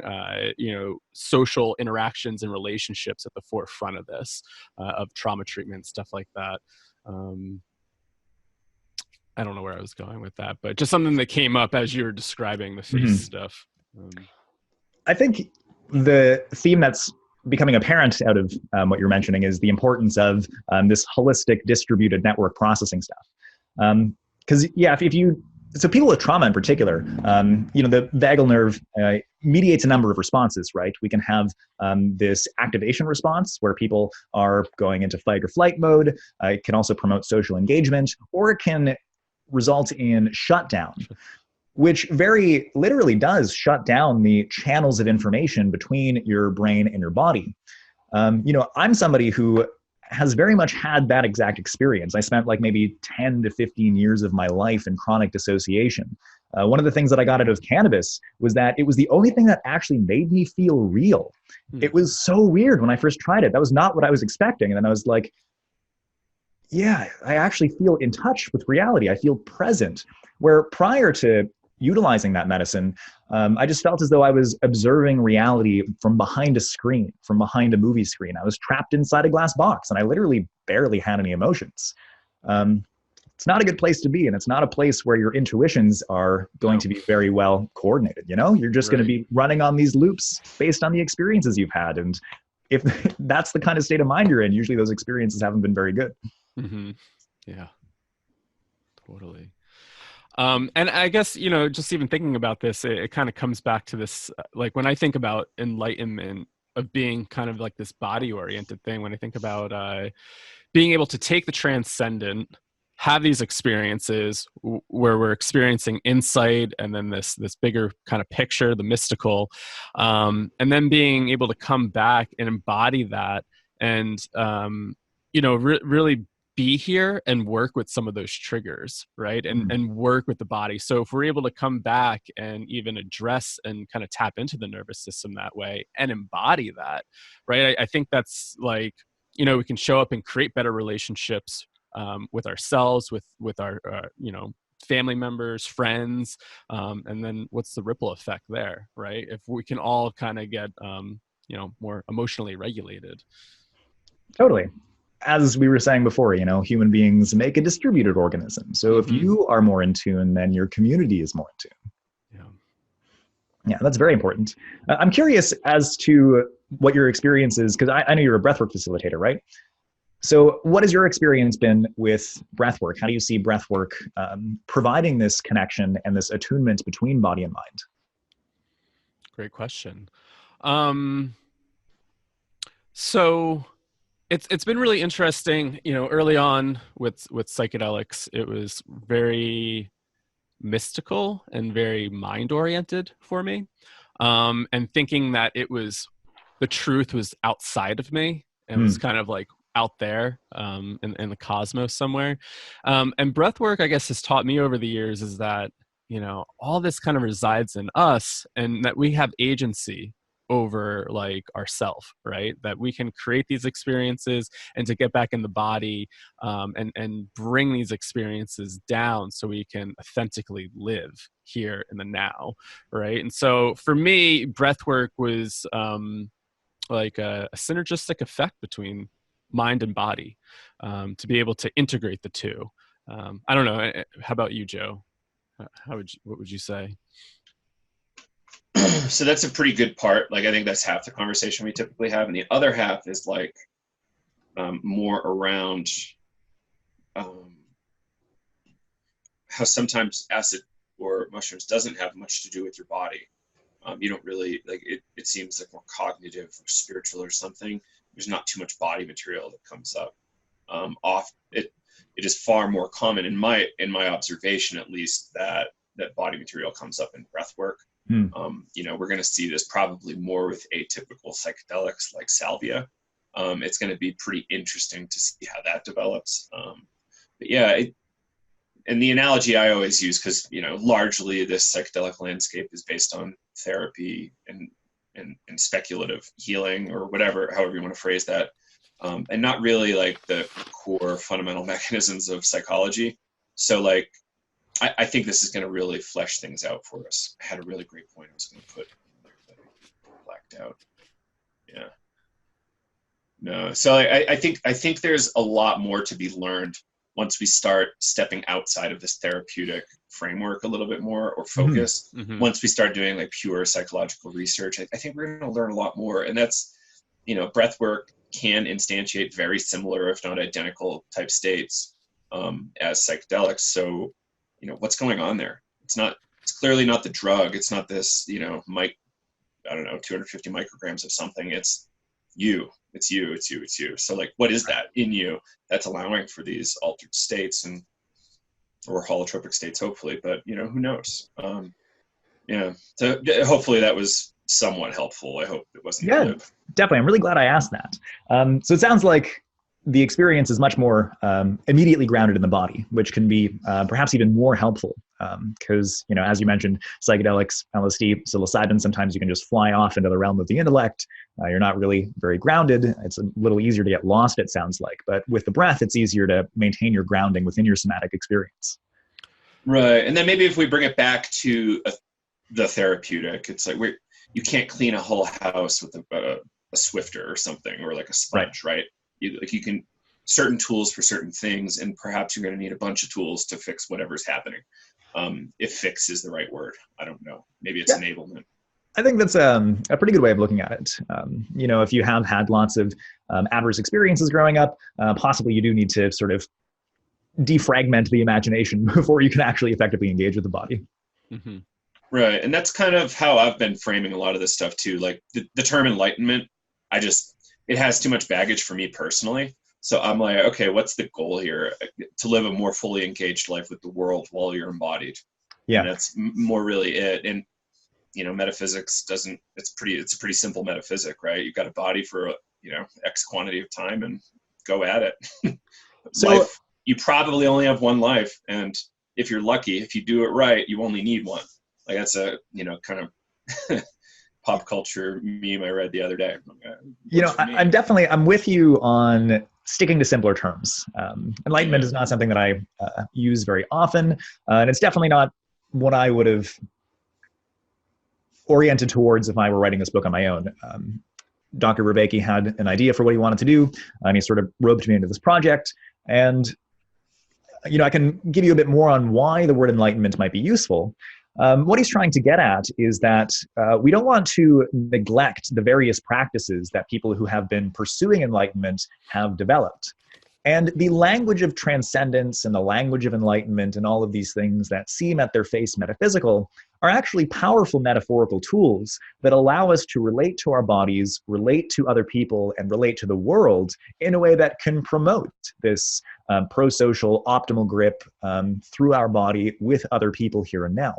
social interactions and relationships at the forefront of this, of trauma treatment, stuff like that. I don't know where I was going with that, but just something that came up as you were describing the face stuff. I think the theme that's becoming apparent out of what you're mentioning is the importance of this holistic distributed network processing stuff. Because so people with trauma in particular, the vagal nerve mediates a number of responses, right? We can have this activation response where people are going into fight or flight mode. It can also promote social engagement, or it can result in shutdown, which very literally does shut down the channels of information between your brain and your body. I'm somebody who has very much had that exact experience. I spent like maybe 10 to 15 years of my life in chronic dissociation. One of the things that I got out of cannabis was that it was the only thing that actually made me feel real. It was so weird when I first tried it. That was not what I was expecting. And then I was like, yeah, I actually feel in touch with reality. I feel present. Where prior to utilizing that medicine, I just felt as though I was observing reality from behind a screen, from behind a movie screen. I was trapped inside a glass box and I literally barely had any emotions. It's not a good place to be, and it's not a place where your intuitions are going to be very well coordinated. You're just going to be running on these loops based on the experiences you've had. And if that's the kind of state of mind you're in, usually those experiences haven't been very good. Mm-hmm. Yeah, totally. And I guess, just even thinking about this, it kind of comes back to this, like when I think about enlightenment of being kind of like this body oriented thing, when I think about being able to take the transcendent, have these experiences where we're experiencing insight and then this bigger kind of picture, the mystical, and then being able to come back and embody that and, really be here and work with some of those triggers, right? And work with the body. So if we're able to come back and even address and kind of tap into the nervous system that way and embody that, right? I think that's like, we can show up and create better relationships with ourselves, with our, family members, friends, and then what's the ripple effect there, right? If we can all kind of get, more emotionally regulated. Totally. As we were saying before, human beings make a distributed organism. So if you are more in tune, then your community is more in tune. Yeah, that's very important. I'm curious as to what your experience is, because I know you're a breathwork facilitator, right? So what has your experience been with breathwork? How do you see breathwork providing this connection and this attunement between body and mind? Great question. So It's been really interesting. Early on with psychedelics, it was very mystical and very mind oriented for me, and thinking that the truth was outside of me and was Hmm. kind of like out there, in the cosmos somewhere. And breath work, I guess, has taught me over the years is that all this kind of resides in us, and that we have agency over like ourself, right? That we can create these experiences and to get back in the body, and bring these experiences down so we can authentically live here in the now, right? And so for me, breath work was like a synergistic effect between mind and body, to be able to integrate the two. I don't know. How about you, Joe? What would you say? So that's a pretty good part. Like, I think that's half the conversation we typically have, and the other half is like more around how sometimes acid or mushrooms doesn't have much to do with your body. You don't really like it. It seems like more cognitive or spiritual or something. There's not too much body material that comes up. It is far more common in my observation, at least, that body material comes up in breath work. Hmm. We're going to see this probably more with atypical psychedelics like salvia. It's going to be pretty interesting to see how that develops. But yeah, and the analogy I always use, because largely this psychedelic landscape is based on therapy and speculative healing, or whatever, however you want to phrase that, and not really like the core fundamental mechanisms of psychology. So like, I think this is going to really flesh things out for us. I had a really great point I was going to put in there, but I blacked out. Yeah. No. So I think there's a lot more to be learned once we start stepping outside of this therapeutic framework a little bit more, or focus. Mm-hmm. Once we start doing like pure psychological research, I think we're going to learn a lot more. And that's, breath work can instantiate very similar, if not identical, type states as psychedelics. So, what's going on there? It's clearly not the drug. It's not this, I don't know, 250 micrograms of something. It's you. It's you. So like, what is that in you that's allowing for these altered states or holotropic states, hopefully, but who knows? Yeah. So hopefully that was somewhat helpful. I hope it wasn't. Yeah, definitely. I'm really glad I asked that. So it sounds like the experience is much more immediately grounded in the body, which can be perhaps even more helpful, because, as you mentioned, psychedelics, LSD, psilocybin, sometimes you can just fly off into the realm of the intellect. You're not really very grounded. It's a little easier to get lost, it sounds like. But with the breath, it's easier to maintain your grounding within your somatic experience. Right. And then maybe if we bring it back to the therapeutic, it's like you can't clean a whole house with a Swifter or something, or like a sponge, right? You can certain tools for certain things, and perhaps you're going to need a bunch of tools to fix whatever's happening. If fix is the right word, I don't know. Maybe it's enablement. I think that's a pretty good way of looking at it. If you have had lots of adverse experiences growing up, possibly you do need to sort of defragment the imagination before you can actually effectively engage with the body. Mm-hmm. Right. And that's kind of how I've been framing a lot of this stuff too. Like the term enlightenment, it has too much baggage for me personally. So I'm like, okay, what's the goal here? To live a more fully engaged life with the world while you're embodied. Yeah. And that's more really it. And, metaphysics it's a pretty simple metaphysic, right? You've got a body for, X quantity of time and go at it. So you probably only have one life. And if you're lucky, if you do it right, you only need one. Like that's a, kind of pop culture meme I read the other day. I'm with you on sticking to simpler terms. Enlightenment is not something that I use very often. And it's definitely not what I would have oriented towards if I were writing this book on my own. Dr. Vervaeke had an idea for what he wanted to do, and he sort of roped me into this project. And, I can give you a bit more on why the word enlightenment might be useful. What he's trying to get at is that we don't want to neglect the various practices that people who have been pursuing enlightenment have developed. And the language of transcendence and the language of enlightenment and all of these things that seem at their face metaphysical are actually powerful metaphorical tools that allow us to relate to our bodies, relate to other people, and relate to the world in a way that can promote this pro-social optimal grip through our body with other people here and now.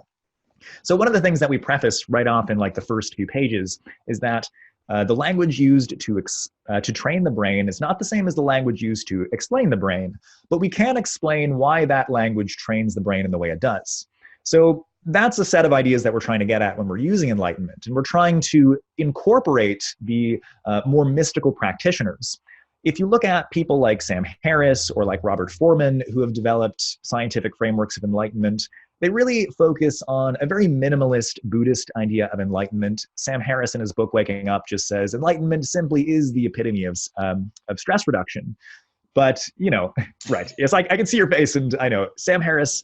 So one of the things that we preface right off in like the first few pages is that the language used to train the brain is not the same as the language used to explain the brain, but we can explain why that language trains the brain in the way it does. So that's a set of ideas that we're trying to get at when we're using Enlightenment. And we're trying to incorporate the more mystical practitioners. If you look at people like Sam Harris or like Robert Foreman, who have developed scientific frameworks of Enlightenment, they really focus on a very minimalist Buddhist idea of enlightenment. Sam Harris in his book, Waking Up, just says, enlightenment simply is the epitome of stress reduction. But, you know, right. It's like, I can see your face, and I know Sam Harris,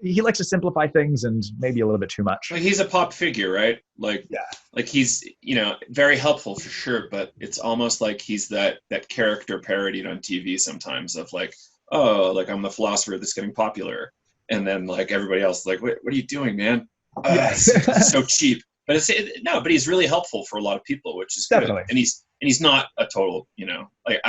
he likes to simplify things and maybe a little bit too much. Like, he's a pop figure, right? Like, yeah. Like he's, you know, very helpful for sure, but it's almost like he's that character parodied on TV sometimes of like, oh, like I'm the philosopher that's getting popular. And then like everybody else is like, what are you doing, man? It's so cheap. But but he's really helpful for a lot of people, which is definitely good. And he's not a total, you know, like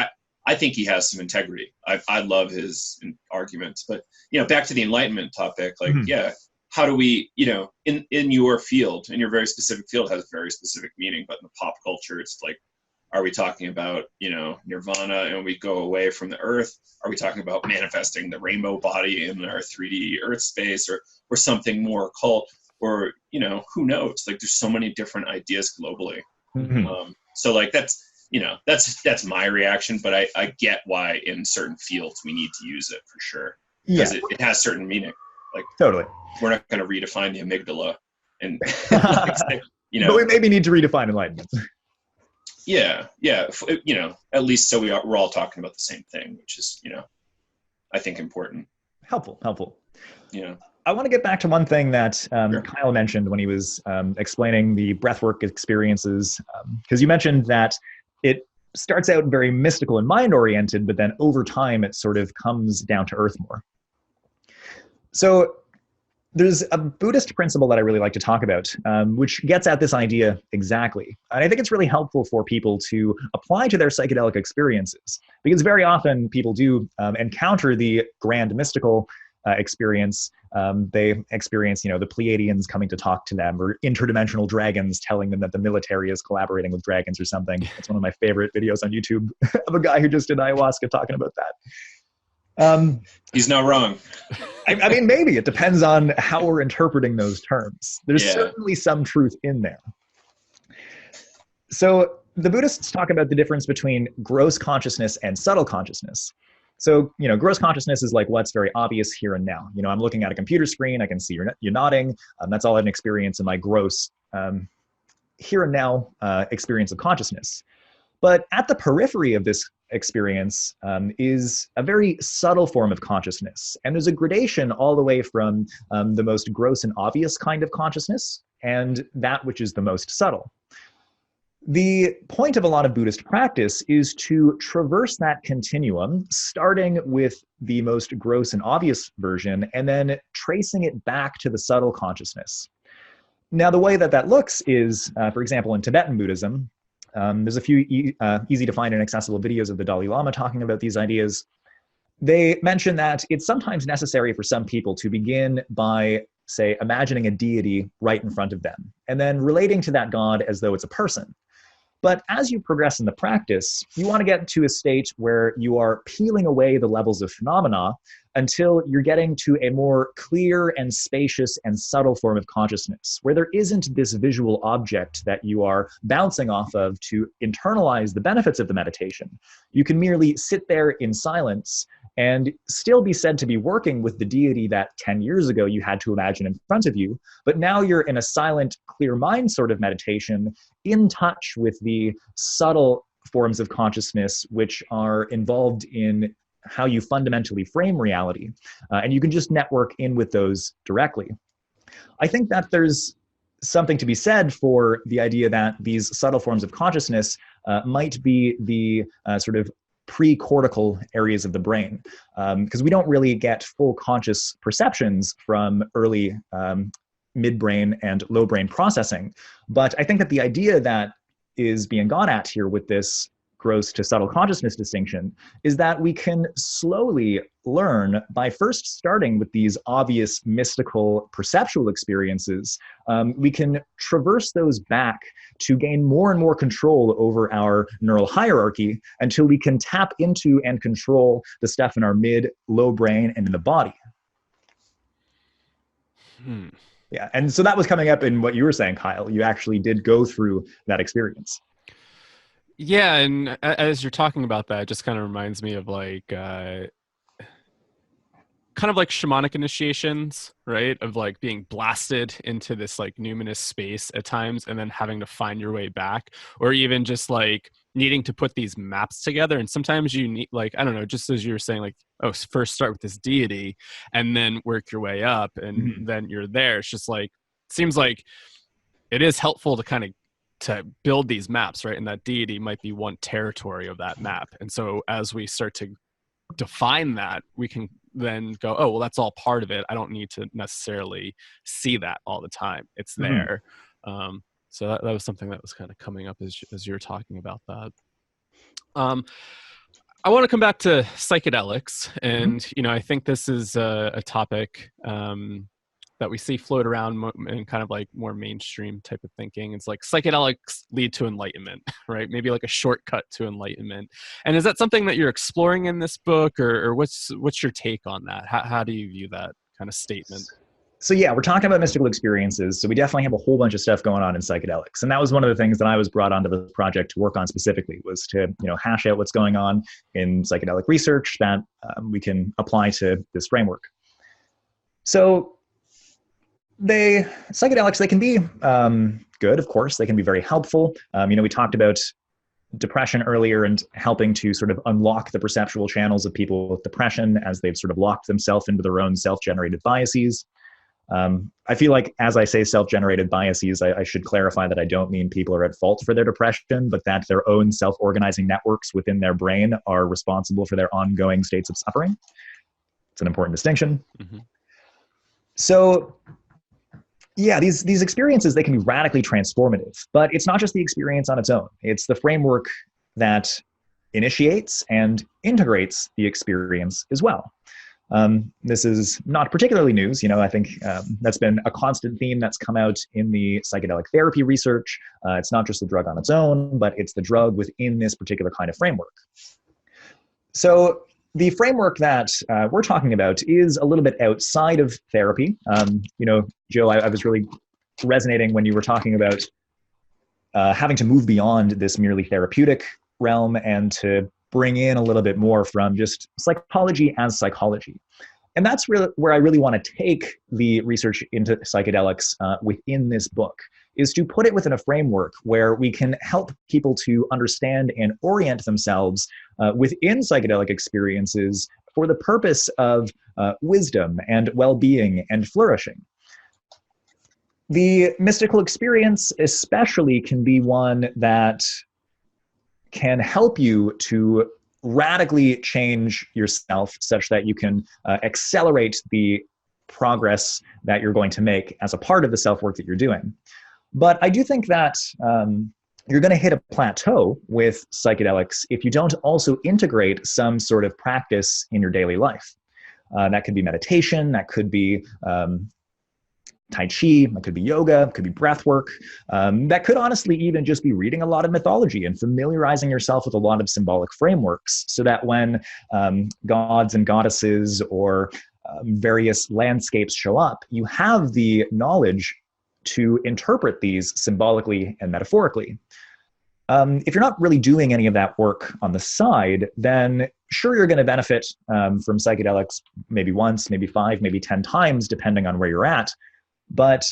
I think he has some integrity. I love his arguments. But, you know, back to the Enlightenment topic, like, yeah, how do we, you know, in your field, in your very specific field, has a very specific meaning, but in the pop culture, it's like, are we talking about, you know, nirvana and we go away from the earth? Are we talking about manifesting the rainbow body in our 3D earth space, or something more occult? Or, you know, who knows? Like, there's so many different ideas globally. So like, that's, you know, that's my reaction, but I get why in certain fields we need to use it for sure. Because it has certain meaning. Like, totally. We're not going to redefine the amygdala. And, like, you know. But we maybe need to redefine enlightenment. Yeah. You know, at least so we're all talking about the same thing, which is, you know, I think important. Helpful. Yeah. I want to get back to one thing that Kyle mentioned when he was explaining the breathwork experiences, because you mentioned that it starts out very mystical and mind-oriented, but then over time it sort of comes down to earth more. So there's a Buddhist principle that I really like to talk about, which gets at this idea exactly. And I think it's really helpful for people to apply to their psychedelic experiences, because very often people do encounter the grand mystical experience. They experience, you know, the Pleiadians coming to talk to them, or interdimensional dragons telling them that the military is collaborating with dragons or something. It's one of my favorite videos on YouTube of a guy who just did ayahuasca talking about that. He's not wrong. I mean, maybe it depends on how we're interpreting those terms. There's certainly some truth in there. So the Buddhists talk about the difference between gross consciousness and subtle consciousness. So, you know, gross consciousness is like what's very obvious here and now. You know, I'm looking at a computer screen, I can see you're nodding. That's all I can experience in my gross here and now experience of consciousness. But at the periphery of this experience is a very subtle form of consciousness. And there's a gradation all the way from the most gross and obvious kind of consciousness and that which is the most subtle. The point of a lot of Buddhist practice is to traverse that continuum, starting with the most gross and obvious version, and then tracing it back to the subtle consciousness. Now, the way that looks is, for example, in Tibetan Buddhism, there's a few easy to find and accessible videos of the Dalai Lama talking about these ideas. They mention that it's sometimes necessary for some people to begin by, say, imagining a deity right in front of them, and then relating to that god as though it's a person. But as you progress in the practice, you want to get to a state where you are peeling away the levels of phenomena until you're getting to a more clear and spacious and subtle form of consciousness, where there isn't this visual object that you are bouncing off of to internalize the benefits of the meditation. You can merely sit there in silence and still be said to be working with the deity that 10 years ago you had to imagine in front of you, but now you're in a silent, clear mind sort of meditation, in touch with the subtle forms of consciousness which are involved in how you fundamentally frame reality. And you can just network in with those directly. I think that there's something to be said for the idea that these subtle forms of consciousness might be the sort of pre-cortical areas of the brain, because we don't really get full conscious perceptions from early midbrain and low brain processing. But I think that the idea that is being got at here with this gross to subtle consciousness distinction is that we can slowly learn by first starting with these obvious mystical perceptual experiences. We can traverse those back to gain more and more control over our neural hierarchy until we can tap into and control the stuff in our mid, low brain and in the body. Yeah, and so that was coming up in what you were saying, Kyle. You actually did go through that experience. Yeah, and as you're talking about that, it just kind of reminds me of like kind of like shamanic initiations, right? Of like being blasted into this like numinous space at times and then having to find your way back, or even just like needing to put these maps together. And sometimes you need, like, I don't know, just as you were saying, like, oh, first start with this deity and then work your way up and then you're there. It's just like, seems like it is helpful to kind of to build these maps, right? And that deity might be one territory of that map. And so as we start to define that, we can then go, oh, well, that's all part of it. I don't need to necessarily see that all the time. It's there. So that was something that was kind of coming up as you were talking about that. I want to come back to psychedelics. And, you know, I think this is a topic that we see float around in kind of like more mainstream type of thinking. It's like psychedelics lead to enlightenment, right? Maybe like a shortcut to enlightenment. And is that something that you're exploring in this book, or what's your take on that? How do you view that kind of statement? So yeah, we're talking about mystical experiences. So we definitely have a whole bunch of stuff going on in psychedelics. And that was one of the things that I was brought onto the project to work on specifically, was to, you know, hash out what's going on in psychedelic research that we can apply to this framework. So psychedelics, they can be good, of course. They can be very helpful. You know, we talked about depression earlier and helping to sort of unlock the perceptual channels of people with depression as they've sort of locked themselves into their own self-generated biases. I feel like as I say self-generated biases, I should clarify that I don't mean people are at fault for their depression, but that their own self-organizing networks within their brain are responsible for their ongoing states of suffering. It's an important distinction. So yeah, these experiences, they can be radically transformative, but it's not just the experience on its own. It's the framework that initiates and integrates the experience as well. This is not particularly news. You know, I think that's been a constant theme that's come out in the psychedelic therapy research. It's not just the drug on its own, but it's the drug within this particular kind of framework. So the framework that we're talking about is a little bit outside of therapy. You know, Joe, I was really resonating when you were talking about having to move beyond this merely therapeutic realm and to bring in a little bit more from just psychology as psychology. And that's really where I really want to take the research into psychedelics within this book, is to put it within a framework where we can help people to understand and orient themselves within psychedelic experiences for the purpose of wisdom and well-being and flourishing. The mystical experience especially can be one that can help you to radically change yourself such that you can accelerate the progress that you're going to make as a part of the self-work that you're doing. But I do think that you're going to hit a plateau with psychedelics if you don't also integrate some sort of practice in your daily life. That could be meditation, that could be Tai Chi, that could be yoga, it could be breath work. That could honestly even just be reading a lot of mythology and familiarizing yourself with a lot of symbolic frameworks, so that when gods and goddesses or various landscapes show up, you have the knowledge to interpret these symbolically and metaphorically. If you're not really doing any of that work on the side, then sure, you're going to benefit from psychedelics maybe once, maybe 5, maybe 10 times, depending on where you're at. But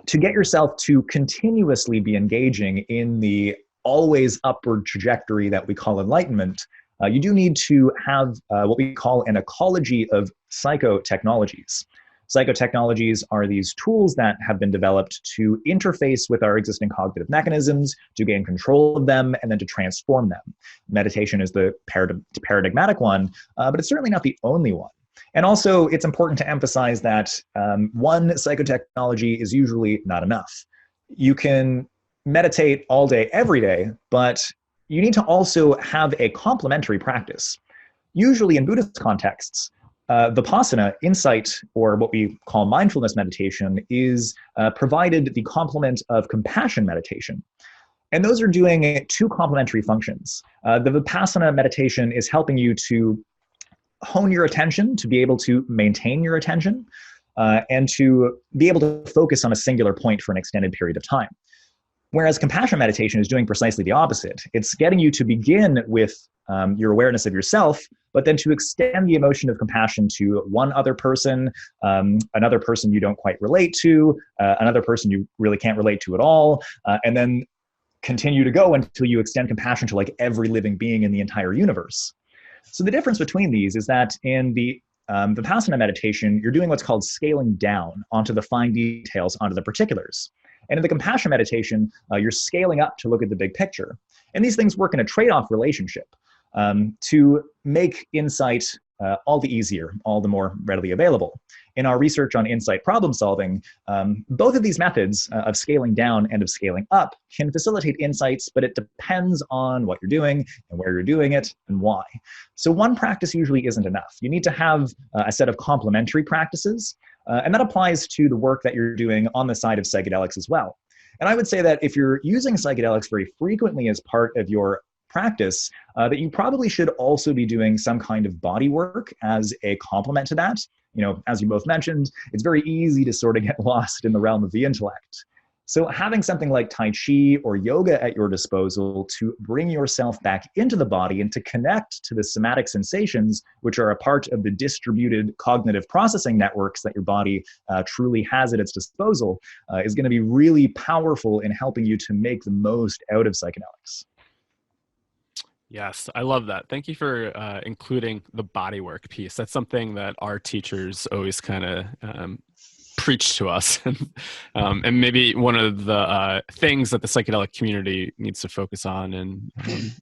to get yourself to continuously be engaging in the always upward trajectory that we call enlightenment, you do need to have what we call an ecology of psychotechnologies. Psychotechnologies are these tools that have been developed to interface with our existing cognitive mechanisms, to gain control of them, and then to transform them. Meditation is the paradigmatic one, but it's certainly not the only one. And also, it's important to emphasize that one psychotechnology is usually not enough. You can meditate all day, every day, but you need to also have a complementary practice. Usually in Buddhist contexts, vipassana, insight, or what we call mindfulness meditation, is provided the complement of compassion meditation. And those are doing two complementary functions. The vipassana meditation is helping you to hone your attention, to be able to maintain your attention, and to be able to focus on a singular point for an extended period of time. Whereas compassion meditation is doing precisely the opposite. It's getting you to begin with your awareness of yourself, but then to extend the emotion of compassion to one other person, another person you don't quite relate to, another person you really can't relate to at all, and then continue to go until you extend compassion to like every living being in the entire universe. So the difference between these is that in the Vipassana meditation, you're doing what's called scaling down onto the fine details, onto the particulars. And in the compassion meditation, you're scaling up to look at the big picture. And these things work in a trade-off relationship to make insight all the easier, all the more readily available. In our research on insight problem solving, both of these methods of scaling down and of scaling up can facilitate insights, but it depends on what you're doing and where you're doing it and why. So one practice usually isn't enough. You need to have a set of complementary practices, and that applies to the work that you're doing on the side of psychedelics as well. And I would say that if you're using psychedelics very frequently as part of your practice, that you probably should also be doing some kind of body work as a complement to that. You know, as you both mentioned, it's very easy to sort of get lost in the realm of the intellect. So having something like Tai Chi or yoga at your disposal to bring yourself back into the body and to connect to the somatic sensations, which are a part of the distributed cognitive processing networks that your body truly has at its disposal, is going to be really powerful in helping you to make the most out of psychedelics. Yes, I love that. Thank you for including the bodywork piece. That's something that our teachers always kind of preach to us. And maybe one of the things that the psychedelic community needs to focus on in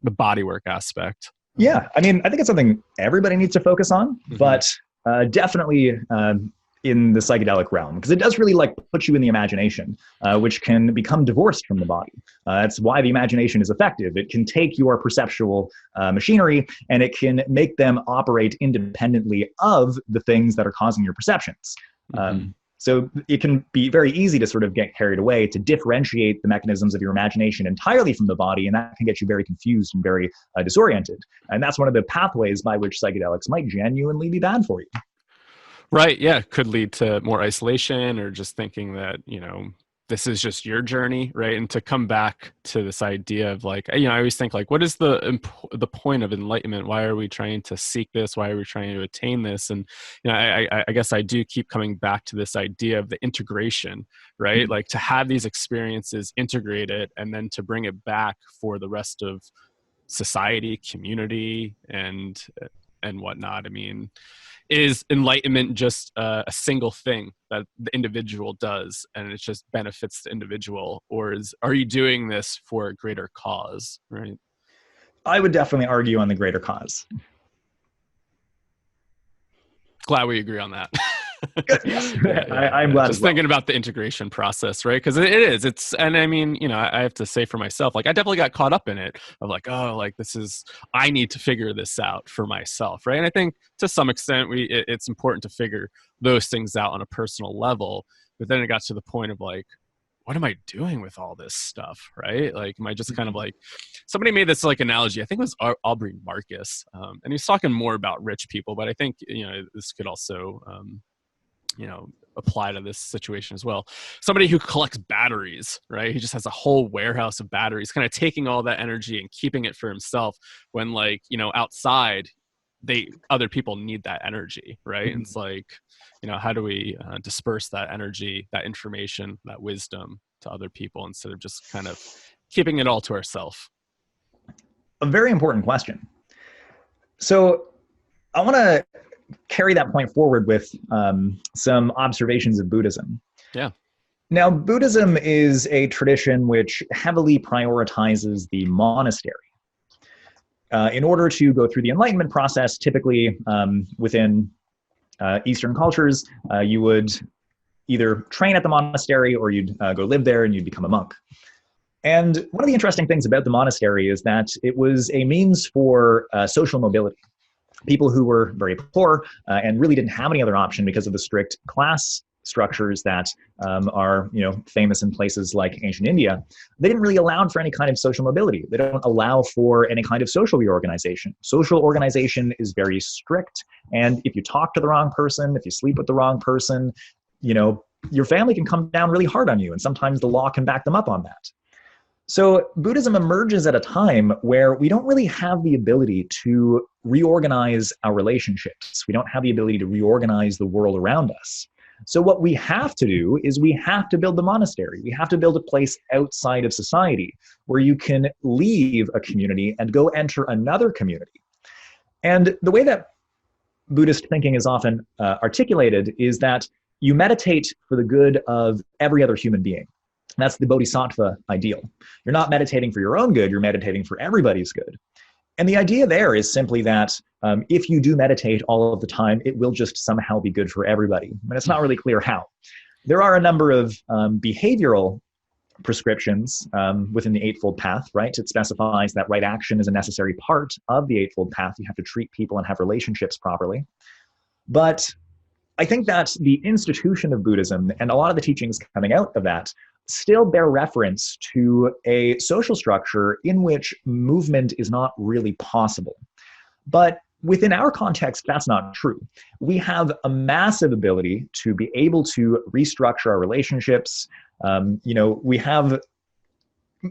the bodywork aspect. Yeah, I mean, I think it's something everybody needs to focus on, but definitely in the psychedelic realm, because it does really like put you in the imagination, which can become divorced from the body. That's why the imagination is effective. It can take your perceptual machinery and it can make them operate independently of the things that are causing your perceptions. So it can be very easy to sort of get carried away, to differentiate the mechanisms of your imagination entirely from the body, and that can get you very confused and very disoriented. And that's one of the pathways by which psychedelics might genuinely be bad for you. Right. Yeah. Could lead to more isolation or just thinking that, you know, this is just your journey. Right. And to come back to this idea of like, you know, I always think like, what is the point of enlightenment? Why are we trying to seek this? Why are we trying to attain this? And, you know, I guess I do keep coming back to this idea of the integration, right? Like to have these experiences integrated and then to bring it back for the rest of society, community, and whatnot. I mean, is enlightenment just a single thing that the individual does and it just benefits the individual, or are you doing this for a greater cause, right? I would definitely argue on the greater cause. Glad we agree on that. Yes. I'm glad. Just thinking about the integration process, right? Because it's, and I mean, you know, I have to say for myself, like I definitely got caught up in it of like, oh, like I need to figure this out for myself, right? And I think to some extent it's important to figure those things out on a personal level, but then it got to the point of like, what am I doing with all this stuff, right? Like, am I just kind of like, somebody made this like analogy, I think it was Aubrey Marcus, and he's talking more about rich people, but I think, you know, this could also, you know, apply to this situation as well. Somebody who collects batteries, right? He just has a whole warehouse of batteries, kind of taking all that energy and keeping it for himself when, like, you know, outside other people need that energy, right? And it's like, you know, how do we disperse that energy, that information, that wisdom to other people instead of just kind of keeping it all to ourselves? A very important question. So I want to carry that point forward with some observations of Buddhism. Yeah. Now, Buddhism is a tradition which heavily prioritizes the monastery. In order to go through the Enlightenment process, typically within Eastern cultures, you would either train at the monastery or you'd go live there and you'd become a monk. And one of the interesting things about the monastery is that it was a means for social mobility. People who were very poor and really didn't have any other option because of the strict class structures that are famous in places like ancient India, they didn't really allow for any kind of social mobility. They don't allow for any kind of social reorganization. Social organization is very strict, and if you talk to the wrong person, if you sleep with the wrong person, your family can come down really hard on you, and sometimes the law can back them up on that. So Buddhism emerges at a time where we don't really have the ability to reorganize our relationships. We don't have the ability to reorganize the world around us. So what we have to do is we have to build the monastery. We have to build a place outside of society where you can leave a community and go enter another community. And the way that Buddhist thinking is often articulated is that you meditate for the good of every other human being. That's the bodhisattva ideal. You're not meditating for your own good, you're meditating for everybody's good. And the idea there is simply that if you do meditate all of the time, it will just somehow be good for everybody. And it's not really clear how. There are a number of behavioral prescriptions within the Eightfold Path, right? It specifies that right action is a necessary part of the Eightfold Path. You have to treat people and have relationships properly. But I think that the institution of Buddhism and a lot of the teachings coming out of that still bear reference to a social structure in which movement is not really possible. But within our context, that's not true. We have a massive ability to be able to restructure our relationships. We have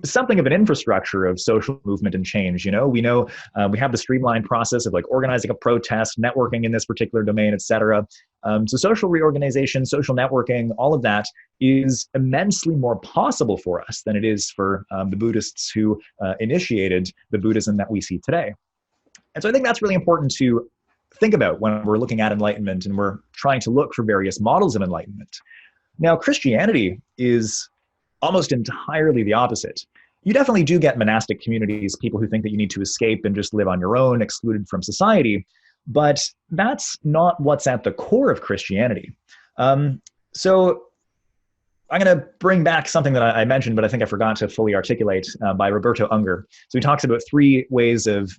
something of an infrastructure of social movement and change. We know we have the streamlined process of like organizing a protest, networking in this particular domain, et cetera. So social reorganization, social networking, all of that is immensely more possible for us than it is for the Buddhists who initiated the Buddhism that we see today. And so I think that's really important to think about when we're looking at enlightenment and we're trying to look for various models of enlightenment. Now, Christianity is almost entirely the opposite. You definitely do get monastic communities, people who think that you need to escape and just live on your own, excluded from society, but that's not what's at the core of Christianity. So I'm going to bring back something that I mentioned, but I think I forgot to fully articulate by Roberto Unger. So he talks about three ways of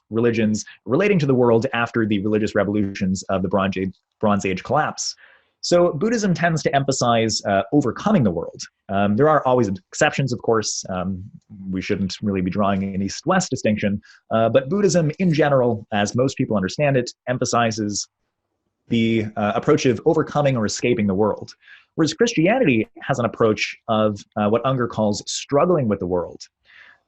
religions relating to the world after the religious revolutions of the Bronze Age collapse. So Buddhism tends to emphasize overcoming the world. There are always exceptions, of course. We shouldn't really be drawing an east-west distinction. But Buddhism in general, as most people understand it, emphasizes the approach of overcoming or escaping the world. Whereas Christianity has an approach of what Unger calls struggling with the world.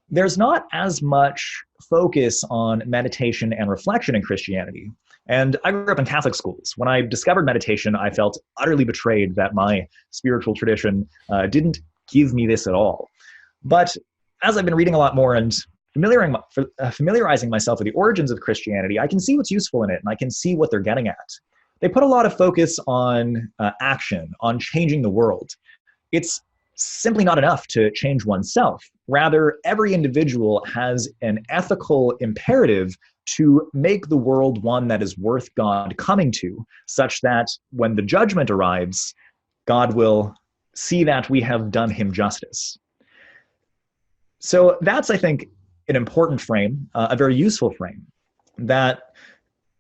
There's not as much focus on meditation and reflection in Christianity. And I grew up in Catholic schools. When I discovered meditation, I felt utterly betrayed that my spiritual tradition didn't give me this at all. But as I've been reading a lot more and familiarizing myself with the origins of Christianity, I can see what's useful in it, and I can see what they're getting at. They put a lot of focus on action, on changing the world. It's simply not enough to change oneself. Rather, every individual has an ethical imperative to make the world one that is worth God coming to, such that when the judgment arrives, God will see that we have done him justice. So that's, I think, an important frame, a very useful frame, that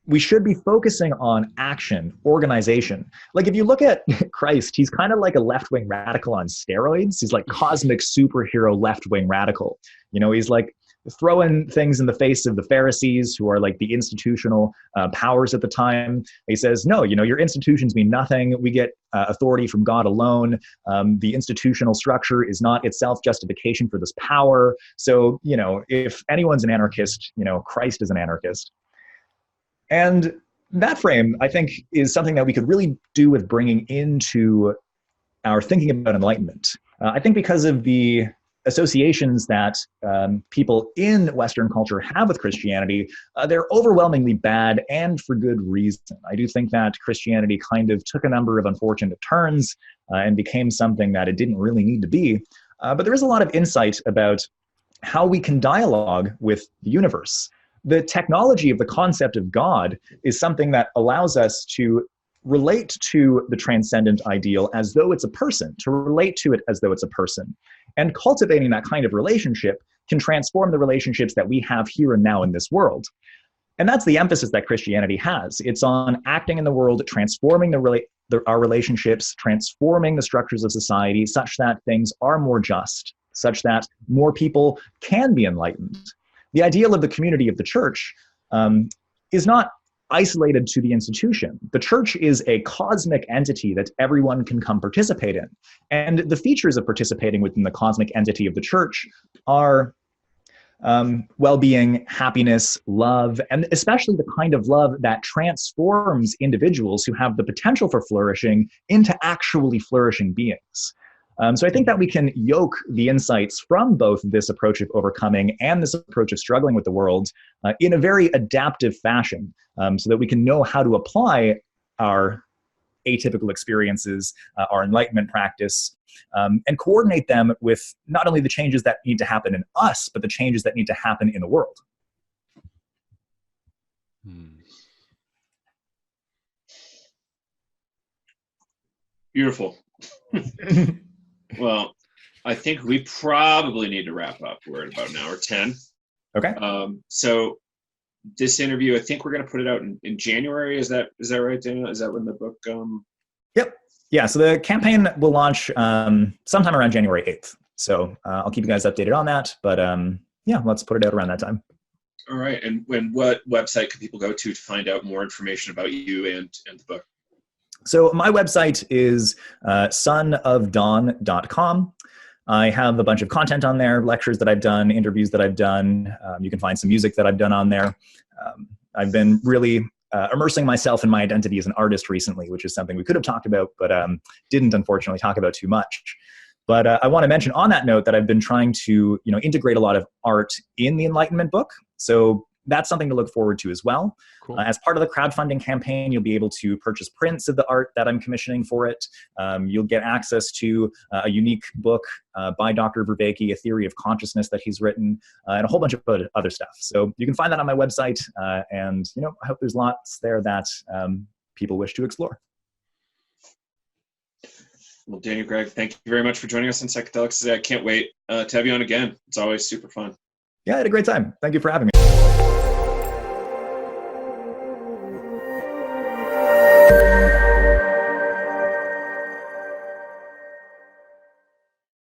we should be focusing on action, organization. Like if you look at Christ, he's kind of like a left-wing radical on steroids. He's like cosmic superhero left-wing radical. He's like throwing things in the face of the Pharisees, who are like the institutional powers at the time. He says, no, your institutions mean nothing. We get authority from God alone. The institutional structure is not itself justification for this power. So, if anyone's an anarchist, Christ is an anarchist. And that frame, I think, is something that we could really do with bringing into our thinking about enlightenment. I think because of the associations that people in Western culture have with Christianity, they're overwhelmingly bad and for good reason. I do think that Christianity kind of took a number of unfortunate turns and became something that it didn't really need to be. But there is a lot of insight about how we can dialogue with the universe. The technology of the concept of God is something that allows us to relate to the transcendent ideal as though it's a person, to relate to it as though it's a person. And cultivating that kind of relationship can transform the relationships that we have here and now in this world. And that's the emphasis that Christianity has. It's on acting in the world, transforming our relationships, transforming the structures of society such that things are more just, such that more people can be enlightened. The ideal of the community of the church is not isolated to the institution. The church is a cosmic entity that everyone can come participate in. And the features of participating within the cosmic entity of the church are well-being, happiness, love, and especially the kind of love that transforms individuals who have the potential for flourishing into actually flourishing beings. So I think that we can yoke the insights from both this approach of overcoming and this approach of struggling with the world in a very adaptive fashion, so that we can know how to apply our atypical experiences, our enlightenment practice, and coordinate them with not only the changes that need to happen in us, but the changes that need to happen in the world. Beautiful. Well, I think we probably need to wrap up. We're at about an hour 10. Okay. So this interview, I think we're going to put it out in January. Is that right, Daniel? Is that when the book? Yep. Yeah. So the campaign will launch sometime around January 8th. So I'll keep you guys updated on that. But yeah, let's put it out around that time. All right. And what website can people go to find out more information about you and the book? So my website is sonofdawn.com. I have a bunch of content on there, lectures that I've done, interviews that I've done. You can find some music that I've done on there. I've been really immersing myself in my identity as an artist recently, which is something we could have talked about, but didn't unfortunately talk about too much. But I want to mention on that note that I've been trying to integrate a lot of art in the Enlightenment book. So that's something to look forward to as well. Cool. As part of the crowdfunding campaign, you'll be able to purchase prints of the art that I'm commissioning for it. You'll get access to a unique book by Dr. Vervaeke, A Theory of Consciousness that he's written, and a whole bunch of other stuff. So you can find that on my website. And I hope there's lots there that people wish to explore. Well, Daniel Greig, thank you very much for joining us on Psychedelics today. I can't wait to have you on again. It's always super fun. Yeah, I had a great time. Thank you for having me.